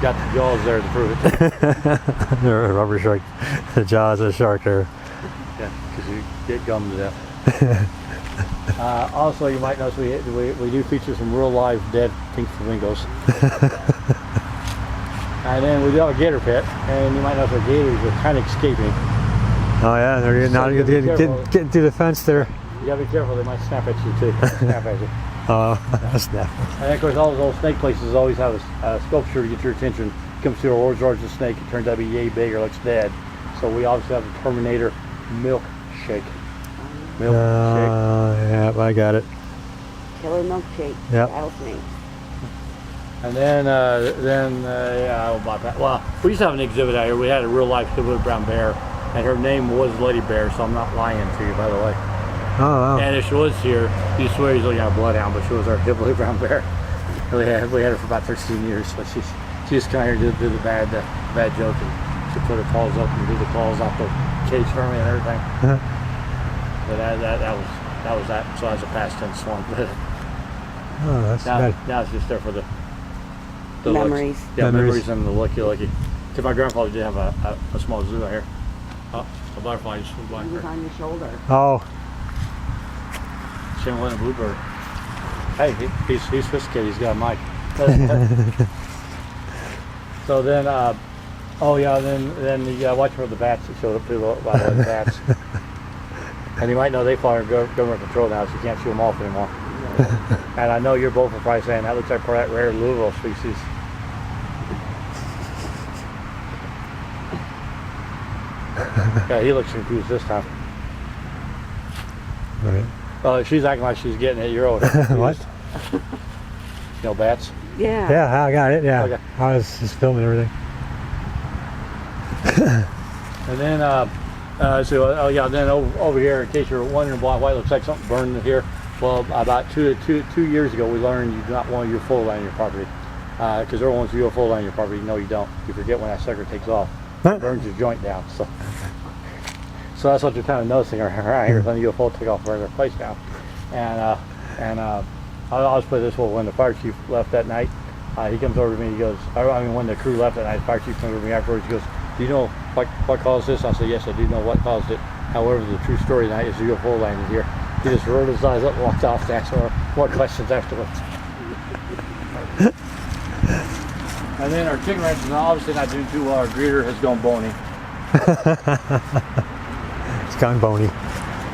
Speaker 2: Got the jaws there to prove it.
Speaker 1: The rubber shark, the jaws of the shark there.
Speaker 2: Yeah, because you get gummed to death. Also, you might notice we do feature some real live dead pink flamingos. And then we do have a gator pit, and you might notice the gators are kind of escaping.
Speaker 1: Oh yeah, they're getting through the fence there.
Speaker 2: You gotta be careful, they might snap at you too. Snap at you.
Speaker 1: Snap.
Speaker 2: And of course, all those old snake places always have a sculpture to get your attention. You come see a Lord's Large snake, it turns out to be yay big or looks dead. So we obviously have the Terminator milkshake. Milkshake.
Speaker 1: Yeah, I got it.
Speaker 3: Killer milkshake.
Speaker 1: Yep.
Speaker 3: Rattlesnake.
Speaker 2: And then yeah, about that. Well, we used to have an exhibit out here. We had a real life Hillbilly brown bear, and her name was Lady Bear, so I'm not lying to you, by the way.
Speaker 1: Oh, wow.
Speaker 2: And if she was here, you swear he's looking at a bloodhound, but she was our Hillbilly brown bear. We had her for about 13 years, so she just come here to do the bad joke, and she put her paws up and do the claws off the cage for me and everything. But that was that. So that's a past tense one.
Speaker 1: Oh, that's bad.
Speaker 2: Now it's just there for the
Speaker 3: Memories.
Speaker 2: Looks. Yeah, memories and the looky. Because my grandfather did have a small zoo out here. Oh, a butterfly just flew by.
Speaker 3: He was on your shoulder.
Speaker 1: Oh.
Speaker 2: Same one, a bluebird. Hey, he's sophisticated. He's got a mic. So then, oh yeah, then you gotta watch for the bats that showed up too. By the way, the bats. And you might know they fall under government control now, so you can't shoot them off anymore. And I know you're both are probably saying that looks like that rare Louisville species. Yeah, he looks confused this time.
Speaker 1: Right.
Speaker 2: She's acting like she's getting it. You're older.
Speaker 1: What?
Speaker 2: You know bats?
Speaker 3: Yeah.
Speaker 1: Yeah, I got it. Yeah.
Speaker 2: Okay.
Speaker 1: I was just filming everything.
Speaker 2: And then, oh yeah, then over here, in case you're wondering why it looks like something burned here. Well, about two years ago, we learned you do not want your UFO on your property. Because everyone wants your UFO on your property. No, you don't. You forget when that sucker takes off. It burns your joint down. So that's what you're kind of noticing around here. When the UFO took off, burn their place down. And I'll just put it this way: when the fire chief left that night, he comes over to me. He goes, when the crew left that night, the fire chief comes over to me afterwards. He goes, "Do you know what caused this?" I said, "Yes, I do know what caused it. However, the true story tonight is the UFO landed here." He just rolled his eyes up and walked off to ask more questions afterwards. And then our chicken ranch is obviously not doing too well. Our greeter has gone bony.
Speaker 1: It's gone bony.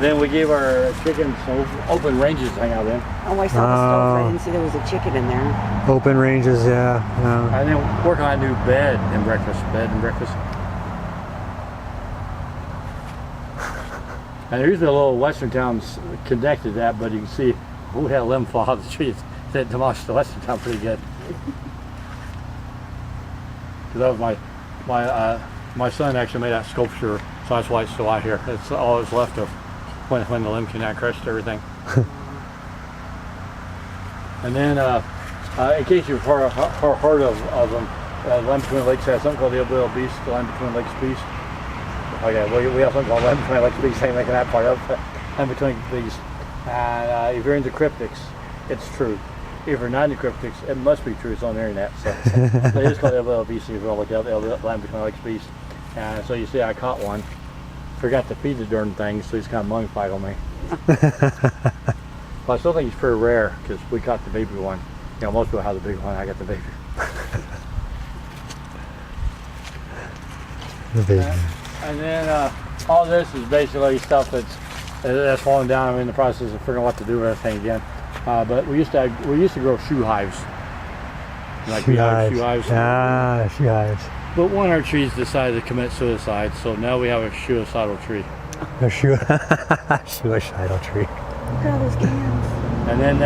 Speaker 2: Then we gave our chickens some open ranges to hang out in.
Speaker 3: Oh, I saw the stove. I didn't see there was a chicken in there.
Speaker 1: Open ranges, yeah.
Speaker 2: And then working on a new bed and breakfast. And there's a little western towns connected to that, but you can see we had a limb fall out of the trees that demolished the western town pretty good. Because that was my son actually made that sculpture, so that's why it's still out here. It's all that's left of when the limb canal crushed everything. And then, in case you've heard of them, Land Between Lakes has something called the Hillbilly Beast, the Land Between Lakes Beast. Okay, well, we have something called Land Between Lakes Beast, ain't making that part up. Land Between Beast. And if you're into cryptics, it's true. If you're not into cryptics, it must be true. It's on the internet. So it is called the Hillbilly Beast. If you want to look up Land Between Lakes Beast. And so you see, I caught one. Forgot to feed the darn thing, so he's kind of mummified on me. But I still think he's pretty rare because we caught the baby one. You know, most people have the big one. I got the baby. And then all this is basically stuff that's falling down. I'm in the process of figuring out what to do with everything again. But we used to grow shoe hives. Like shoe hives.
Speaker 1: Ah, shoe hives.
Speaker 2: But one of our trees decided to commit suicide, so now we have a suicidal tree.
Speaker 1: A suicidal tree.
Speaker 3: Look at all those cans.
Speaker 2: And then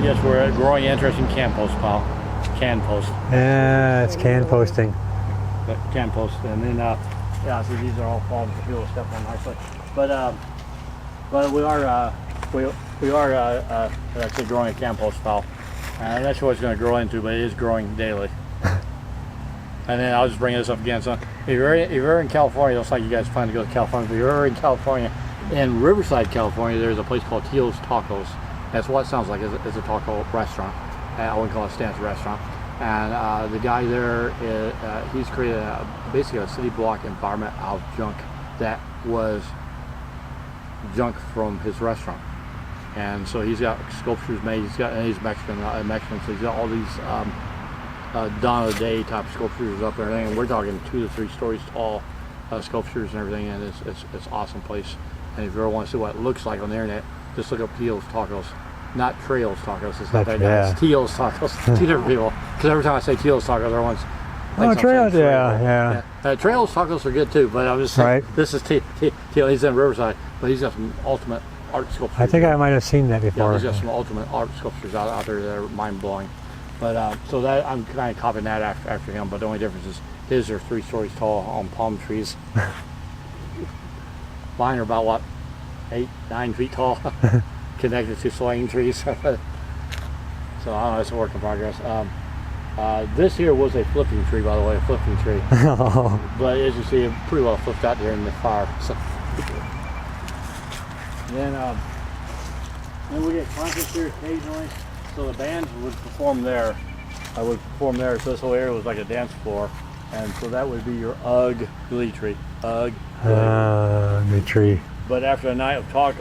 Speaker 2: yes, we're growing interest in can post pile. Can post.
Speaker 1: Yeah, it's can posting.
Speaker 2: But can post. And then yeah, so these are all falling to fuel step on nicely. But we are actually growing a can post pile. I'm not sure what it's going to grow into, but it is growing daily. And then I'll just bring this up again. So if you're in California, it looks like you guys plan to go to California. But if you're in California, in Riverside, California, there's a place called Tio's Tacos. That's what it sounds like. It's a taco restaurant. I wouldn't call it a stand restaurant. And the guy there, he's created basically a city block environment out of junk that was junk from his restaurant. And so he's got sculptures made. And he's Mexican, so he's got all these Dawn of the Day type sculptures up there, and we're talking 2 to 3 stories tall sculptures and everything. And it's an awesome place. And if you ever want to see what it looks like on the internet, just look up Teal's Tacos. Not Trails Tacos. It's not that
Speaker 1: Yeah.
Speaker 2: nice. Teal's Tacos. Two different people. Because every time I say Teal's Tacos, everyone's thinks I'm
Speaker 1: Trails,
Speaker 2: saying
Speaker 1: yeah.
Speaker 2: Trails Tacos are good too, but I was just saying,
Speaker 1: Right.
Speaker 2: this is Teal. He's in Riverside, but he's got some ultimate art sculptures.
Speaker 1: I think I might have seen that
Speaker 2: Yeah,
Speaker 1: before.
Speaker 2: he's got some ultimate art sculptures out there that are mind blowing. But so that I'm kind of copying that after him. But the only difference is his are 3 stories tall on palm trees. Mine are about what, 8, 9 feet tall, connected to swaying trees. So I don't know. It's a work in progress. This here was a flipping tree, by the way, a flipping tree. But as you see, it pretty well flipped out there in the fire. So then we get concerts here occasionally. So the bands would perform there. I would perform there. So this whole area was like a dance floor, and so that would be your UGG glee tree. UGG.
Speaker 1: The tree.
Speaker 2: But after a night of talk,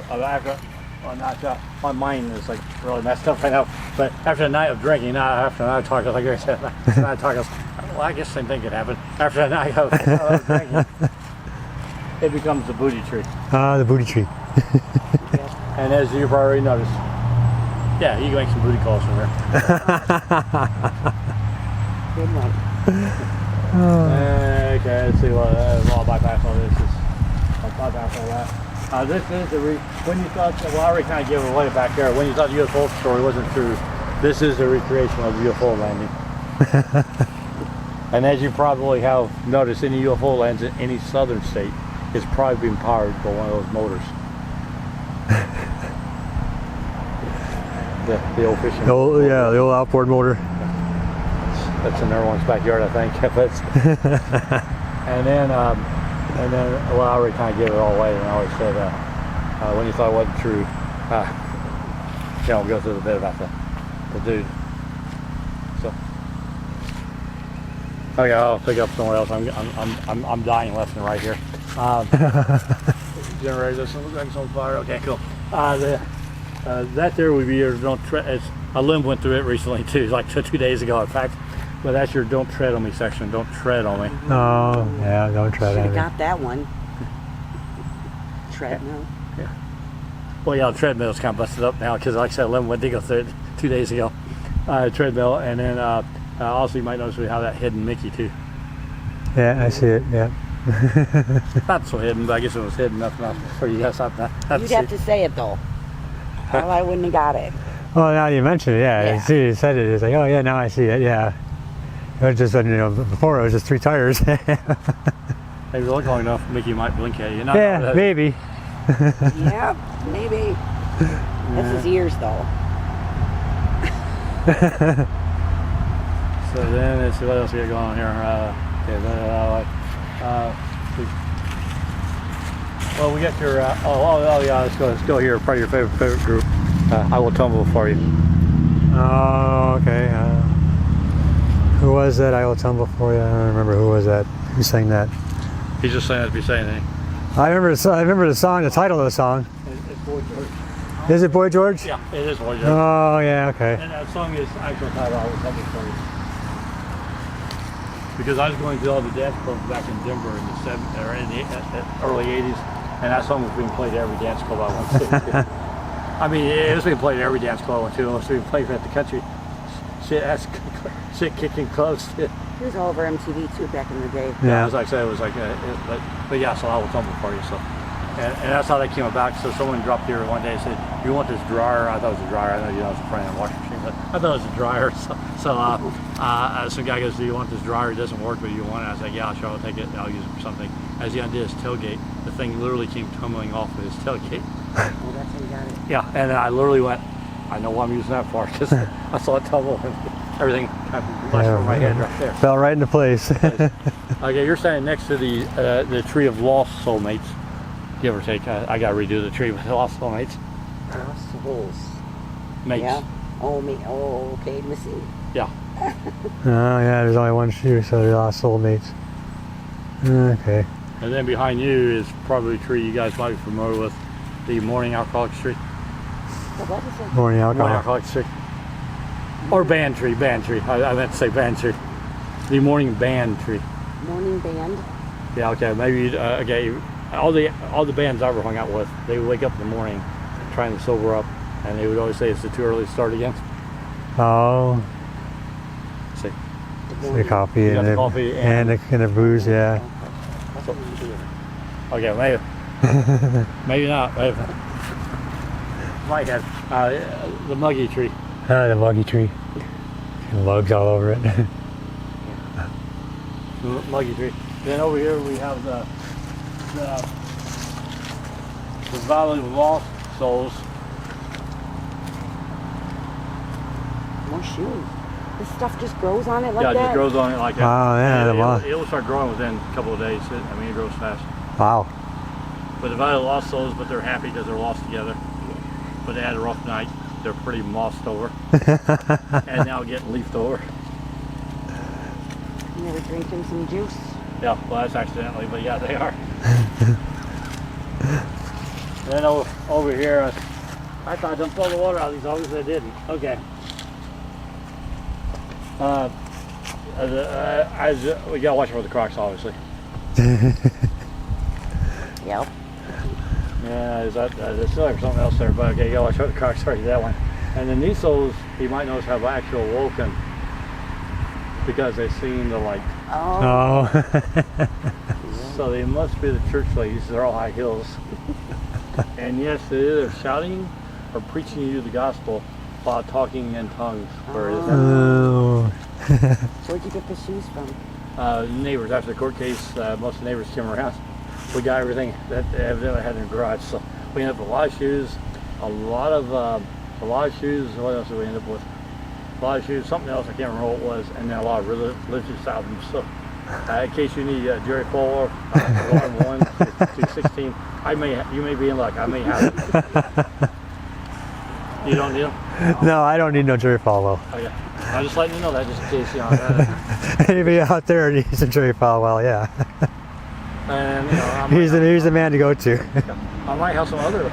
Speaker 2: my mind is like really messed up right now. But after a night of drinking, not after a night of talk, like I said, after a night of talk, well, I guess same thing could happen. After a night of drinking, it becomes the booty tree.
Speaker 1: The booty tree.
Speaker 2: And as you've already noticed, yeah, you can make some booty calls from here.
Speaker 3: Good one.
Speaker 2: Okay, let's see what I'll bypass all this. I'll bypass all that. This is when you thought, well, I already kind of gave it away back there. When you thought the UFO story wasn't true, this is a recreation of the UFO landing. And as you probably have noticed, any UFO lands in any southern state is probably being powered by one of those motors. The old fishing.
Speaker 1: The old outboard motor.
Speaker 2: That's in everyone's backyard, I think. and then, well, I already kind of gave it all away, and I always said, when you thought it wasn't true, we'll go through a bit about the dude. So, okay, I'll pick up somewhere else. I'm dying left and right here. Generator, this one looks like it's on fire. Okay, cool. That there would be your don't tread. A limb went through it recently too, like 2 days ago, in fact. But that's your "Don't tread on me" section. Don't tread on me.
Speaker 1: Oh, yeah, don't tread on
Speaker 3: Should have
Speaker 1: me.
Speaker 3: got that one. Treadmill.
Speaker 2: Yeah. Well, yeah, the treadmill's kind of busted up now because, like I said, limb went to go through it 2 days ago. Treadmill, and then also you might notice we have that hidden Mickey too.
Speaker 1: Yeah, I see it. Yeah.
Speaker 2: Not so hidden, but I guess it was hidden enough for you guys not to
Speaker 3: You'd
Speaker 2: see.
Speaker 3: have to say it though. Or I wouldn't have got it.
Speaker 1: Well, now you mention it, yeah.
Speaker 3: Yeah.
Speaker 1: You see, you said it. It's like, oh yeah, now I see it. Yeah. It was just, before it was just 3 tires.
Speaker 2: Maybe you look long enough, Mickey might blink at you. Not
Speaker 1: Yeah, maybe.
Speaker 3: Yeah, maybe. This is years though.
Speaker 2: So then let's see what else we got going on here. Well, we got your. Yeah. Let's go here. Probably your favorite group. I Will Tumble for you.
Speaker 1: Oh, okay. Who was that? I Will Tumble for You. I don't remember who was that. Who sang that?
Speaker 2: He's just saying that to be saying anything.
Speaker 1: I remember the song, the title of the song.
Speaker 2: It's Boy George.
Speaker 1: Is it Boy George?
Speaker 2: Yeah, it is Boy George.
Speaker 1: Oh, yeah, okay.
Speaker 2: And that song is actual title. I Will Tumble for you. Because I was going to all the dance clubs back in Denver in the early '80s, and that song was being played at every dance club I went to. I mean, it was being played at every dance club I went to. It was being played at the country shit kicking clubs.
Speaker 3: It was all over MTV too back in the day.
Speaker 2: Yeah, as I said, it was like, but yeah, so I Will Tumble for you. So, and that's how that came about. So someone dropped here one day and said, "You want this dryer?" I thought it was a dryer. I know it was a frame washing machine, but I thought it was a dryer. Some guy goes, "Do you want this dryer? It doesn't work, but you want it?" I was like, "Yeah, sure, I'll take it. I'll use it for something." As he undid his tailgate, the thing literally came tumbling off of his tailgate.
Speaker 3: Well, that's how you got it.
Speaker 2: Yeah, and then I literally went, "I know what I'm using that for," because I saw it tumble and everything kind of flashed over my head right there.
Speaker 1: Fell right into place.
Speaker 2: Okay, you're standing next to the tree of lost soulmates, give or take. I got to redo the tree with lost soulmates.
Speaker 3: Lost souls.
Speaker 2: Mates.
Speaker 3: Yeah. Oh, me. Oh, okay. Missing.
Speaker 2: Yeah.
Speaker 1: Oh, yeah, there's only one shoe, so they lost soulmates. Okay.
Speaker 2: And then behind you is probably a tree you guys might be familiar with, the Morning Alcoholics tree.
Speaker 3: What is it?
Speaker 1: Morning
Speaker 2: Morning
Speaker 1: alcohol.
Speaker 2: Alcoholics tree. Or band tree. I meant to say band tree. The Morning Band tree.
Speaker 3: Morning band.
Speaker 2: Yeah, okay, maybe, okay. All the bands I ever hung out with, they would wake up in the morning trying to sober up, and they would always say it's too early to start again.
Speaker 1: Oh,
Speaker 2: See,
Speaker 1: the coffee
Speaker 2: You got
Speaker 1: and
Speaker 2: the
Speaker 1: the
Speaker 2: coffee
Speaker 1: and the booze, yeah.
Speaker 2: okay, maybe not. Maybe. Might have the muggy tree.
Speaker 1: The muggy tree. And lugs all over it.
Speaker 2: Muggy tree. Then over here we have the Valley of Lost Souls.
Speaker 3: More shoes. This stuff just grows on it like
Speaker 2: Yeah,
Speaker 3: that?
Speaker 2: it just grows on it like that.
Speaker 1: Wow, yeah,
Speaker 2: And it will start growing within a couple of days. I mean, it grows fast.
Speaker 1: Wow.
Speaker 2: But the Valley of Lost Souls, but they're happy because they're lost together. But they had a rough night. They're pretty mossed over. And now getting leafed over.
Speaker 3: You ever drinking some juice?
Speaker 2: Yeah, well, that's accidentally, but yeah, they are. Then over here, I thought I dumped all the water out of these, obviously I didn't. Okay. We gotta watch for the crocs, obviously.
Speaker 3: Yep.
Speaker 2: Yeah, there's still like something else there, but okay, you gotta watch for the crocs, sorry, that one. And then these souls, you might notice, have actual woken because they've seen the light.
Speaker 3: Oh.
Speaker 1: Oh.
Speaker 2: So they must be the church ladies. They're all high heels. And yes, they're either shouting or preaching you the gospel while talking in tongues. Where it is.
Speaker 1: Oh.
Speaker 3: Where'd you get the shoes from?
Speaker 2: Neighbors, after the court case, most of the neighbors came around. We got everything that they evidently had in their garage. So we ended up with a lot of shoes, a lot of shoes. What else did we end up with? A lot of shoes, something else, I can't remember what it was, and then a lot of religious albums. So in case you need Jerry Fowler, Volume 1 to 16, you may be in luck. I may have it. You don't need them?
Speaker 1: No, I don't need no Jerry Falwell.
Speaker 2: Oh, yeah. I'm just letting you know that just in case, you know.
Speaker 1: Anybody out there needs a Jerry Falwell, yeah.
Speaker 2: And, you know,
Speaker 1: He's the man to go to.
Speaker 2: I might have some other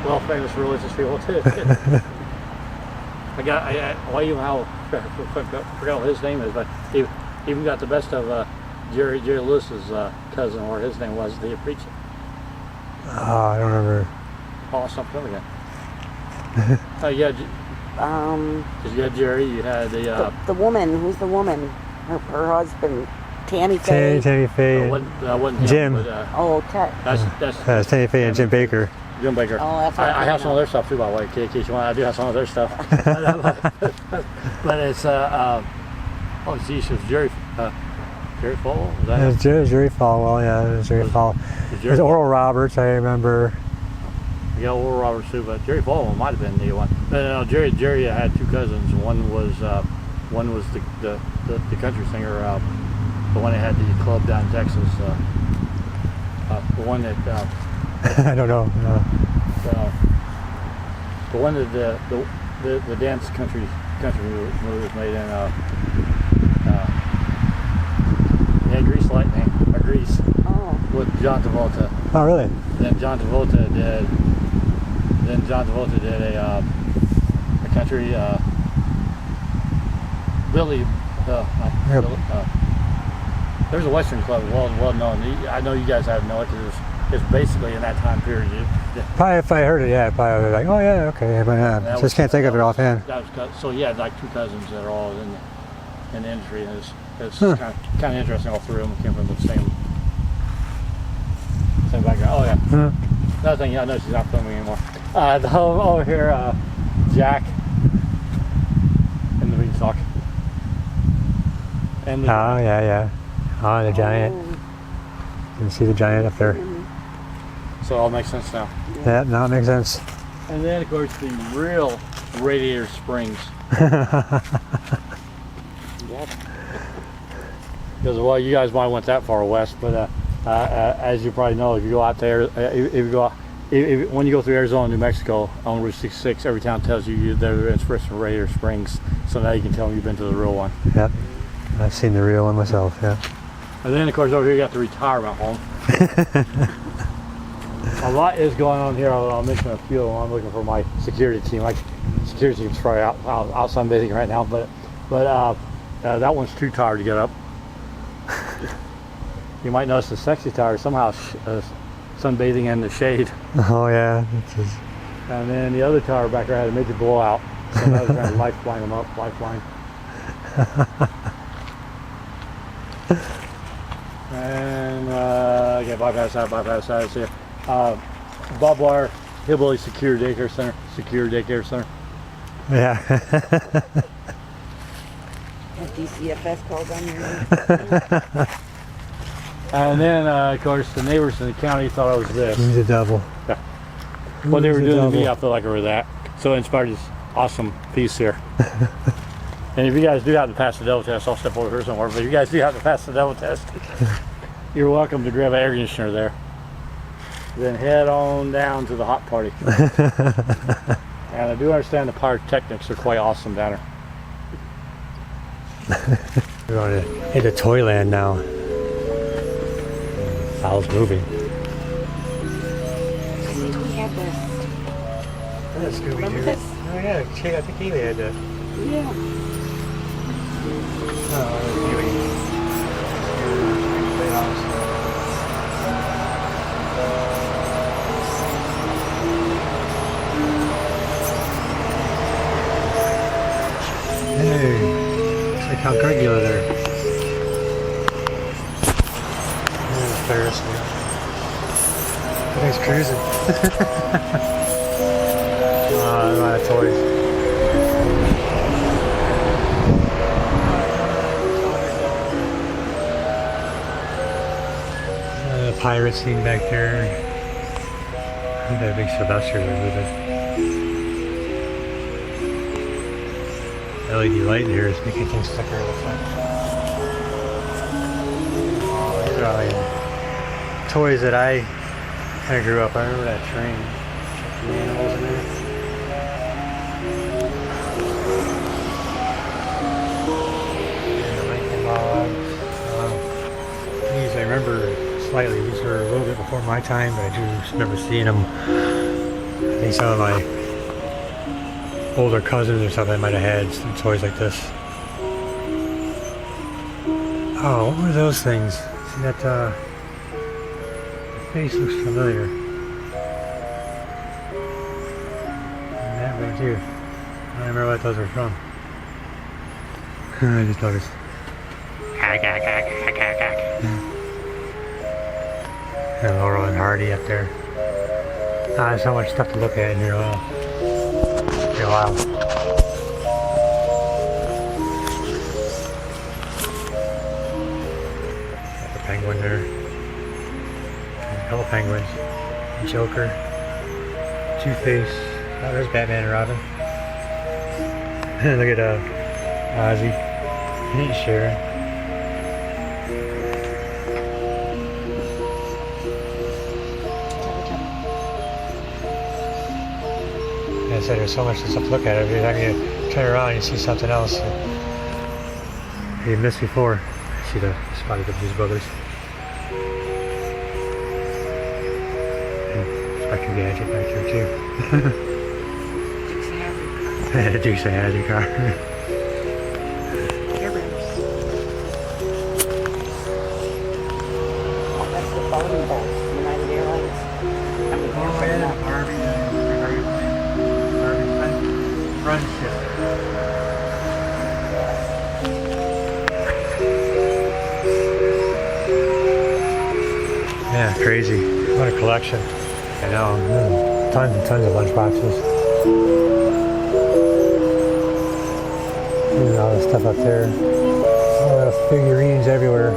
Speaker 2: well-famous religious people too. I forgot what his name is, but he even got the best of Jerry Lewis's cousin, or his name was, the preacher.
Speaker 1: Oh, I don't remember.
Speaker 2: Oh, something again. Yeah, because you had Jerry, you had
Speaker 3: the woman. Who's the woman? Her husband, Tammy Faye.
Speaker 1: Tammy Faye.
Speaker 2: wasn't
Speaker 1: Jim.
Speaker 2: Him, but,
Speaker 3: Ted.
Speaker 2: that's
Speaker 1: Tammy Faye and Jim Baker.
Speaker 2: Jim Baker.
Speaker 3: Oh, that's
Speaker 2: I have some of their stuff too, by the way, in case you want. I do have some of their stuff. But it's oh geez, it was Jerry Falwell. Was that
Speaker 1: It was Jerry Falwell, yeah, it was Jerry Falwell. There's Oral Roberts, I remember.
Speaker 2: Yeah, Oral Roberts too, but Jerry Falwell might have been the one. But Jerry had two cousins. One was the country singer, the one that had the club down in Texas. The one that
Speaker 1: I don't know. No.
Speaker 2: The one that the dance country movie was made in. Yeah, Grease Lightning or Grease.
Speaker 3: Oh.
Speaker 2: With John Travolta.
Speaker 1: Oh, really?
Speaker 2: Then John Travolta did a country Billy. There's a Western club, well known. I know you guys have known it because it's basically in that time period.
Speaker 1: Probably if I heard it, yeah, probably like, oh yeah, okay, but just can't think of it offhand.
Speaker 2: So he had like two cousins that are all in the industry, and it's kind of interesting. All three of them came from the same background. Oh yeah. Another thing, I know she's not filming anymore. Over here, Jack in the beanstalk. And
Speaker 1: Oh yeah. Oh, the giant. You can see the giant up there.
Speaker 2: So it all makes sense now.
Speaker 1: Yeah, now it makes sense.
Speaker 2: And then of course the real Radiator Springs.
Speaker 3: Yep.
Speaker 2: Because well, you guys might have went that far west, but as you probably know, if you go out there, when you go through Arizona, New Mexico on Route 66, every town tells you they're inspiration from Radiator Springs. So now you can tell them you've been to the real one.
Speaker 1: Yep, I've seen the real one myself. Yeah.
Speaker 2: And then of course over here you got the retirement home. A lot is going on here. I'll mention a few. I'm looking for my security team. Like security team's probably out sunbathing right now, but that one's too tired to get up. You might notice the sexy tire somehow sunbathing in the shade.
Speaker 1: Oh yeah.
Speaker 2: And then the other tower back there had a major blowout. So I was trying to lifeline them up, lifeline. And okay, bypass that, see barbed wire, Hillbilly Secure Daycare Center,
Speaker 1: Yeah.
Speaker 3: DCFS called on you.
Speaker 2: And then of course the neighbors in the county thought I was this.
Speaker 1: He's a double.
Speaker 2: Yeah. What they were
Speaker 1: He's a
Speaker 2: doing to me,
Speaker 1: double.
Speaker 2: I feel like I were that. So it inspired this awesome piece here. And if you guys do have to pass the devil test, I'll step over here somewhere, but if you guys do have to pass the devil test, you're welcome to grab an air conditioner there. Then head on down to the hot party. And I do understand the pyrotechnics are quite awesome down there.
Speaker 1: We're going to hit the Toyland now. Fowl's moving.
Speaker 3: I think we had this.
Speaker 1: That's
Speaker 3: Remember this?
Speaker 1: Oh yeah, I think he had that.
Speaker 3: Yeah.
Speaker 1: Hey, looks like how regular there. There's Ferris wheel. Thanks cruising. A lot of toys. The pirate scene back there. Look at that big Sylvester they're moving. LED light in here is making things thicker in the front. Oh, these are all the toys that I kind of grew up. I remember that train. The animals in there. And the Lincoln Logs. These I remember slightly. These were a little bit before my time, but I do remember seeing them. I think some of my older cousins or something might have had some toys like this. Oh, what were those things? See that, the face looks familiar. And that one too. I don't remember what those were from. I just noticed. And Laurel and Hardy up there. There's so much stuff to look at in here. Wow. Wow. Got the penguin there. A couple penguins. Joker. Two-Face. Oh, there's Batman and Robin. Look at Ozzy. He's Sharon. I said there's so much stuff to look at. Every time you turn around, you see something else you missed before. I see the spotted the Blues Brothers. Spectre Gadget back here too. Dukes of Hazzard car.
Speaker 3: That's the bowling ball. United Airlines.
Speaker 1: Run ship. Yeah, crazy. What a collection. I know. Tons and tons of lunchboxes. All the stuff up there. All the figurines everywhere.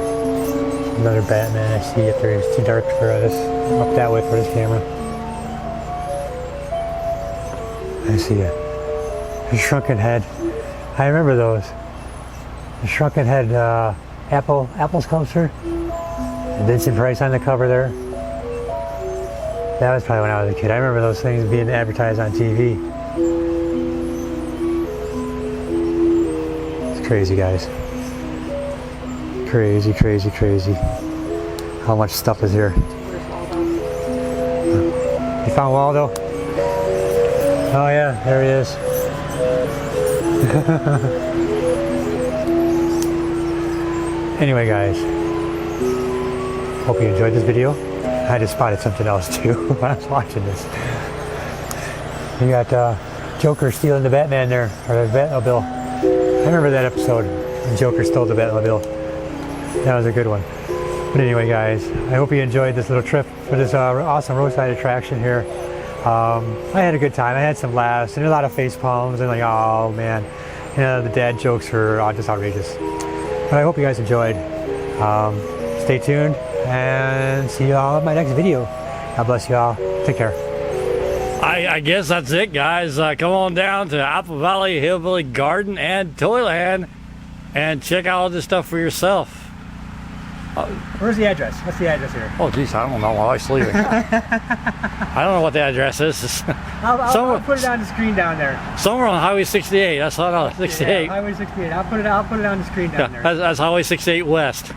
Speaker 1: Another Batman I see up there. It's too dark for this. Up that way for this camera. I see a shrunken head. I remember those. The shrunken head Apple sculpture. And Vincent Price on the cover there. That was probably when I was a kid. I remember those things being advertised on TV. It's crazy, guys. Crazy, crazy, crazy. How much stuff is here? You found Waldo? Oh yeah, there he is. Anyway, guys, hope you enjoyed this video. I just spotted something else too when I was watching this. You got Joker stealing the Batman there, or the Batmobile. I remember that episode when Joker stole the Batmobile. That was a good one. But anyway, guys, I hope you enjoyed this little trip for this awesome roadside attraction here. I had a good time. I had some laughs and a lot of face palms and like, oh man, you know, the dad jokes were just outrageous. But I hope you guys enjoyed. Stay tuned and see you all in my next video. God bless you all. Take care.
Speaker 2: I guess that's it, guys. Come on down to Apple Valley Hillbilly Garden and Toyland and check out all this stuff for yourself.
Speaker 1: Where's the address? What's the address here?
Speaker 2: Oh, geez, I don't know. My wife's leaving. I don't know what the address is.
Speaker 1: I'll put it on the screen down there.
Speaker 2: Somewhere on Highway 68. That's not 68.
Speaker 1: Yeah, Highway 68. I'll put it on the screen down there.
Speaker 2: That's Highway 68 West.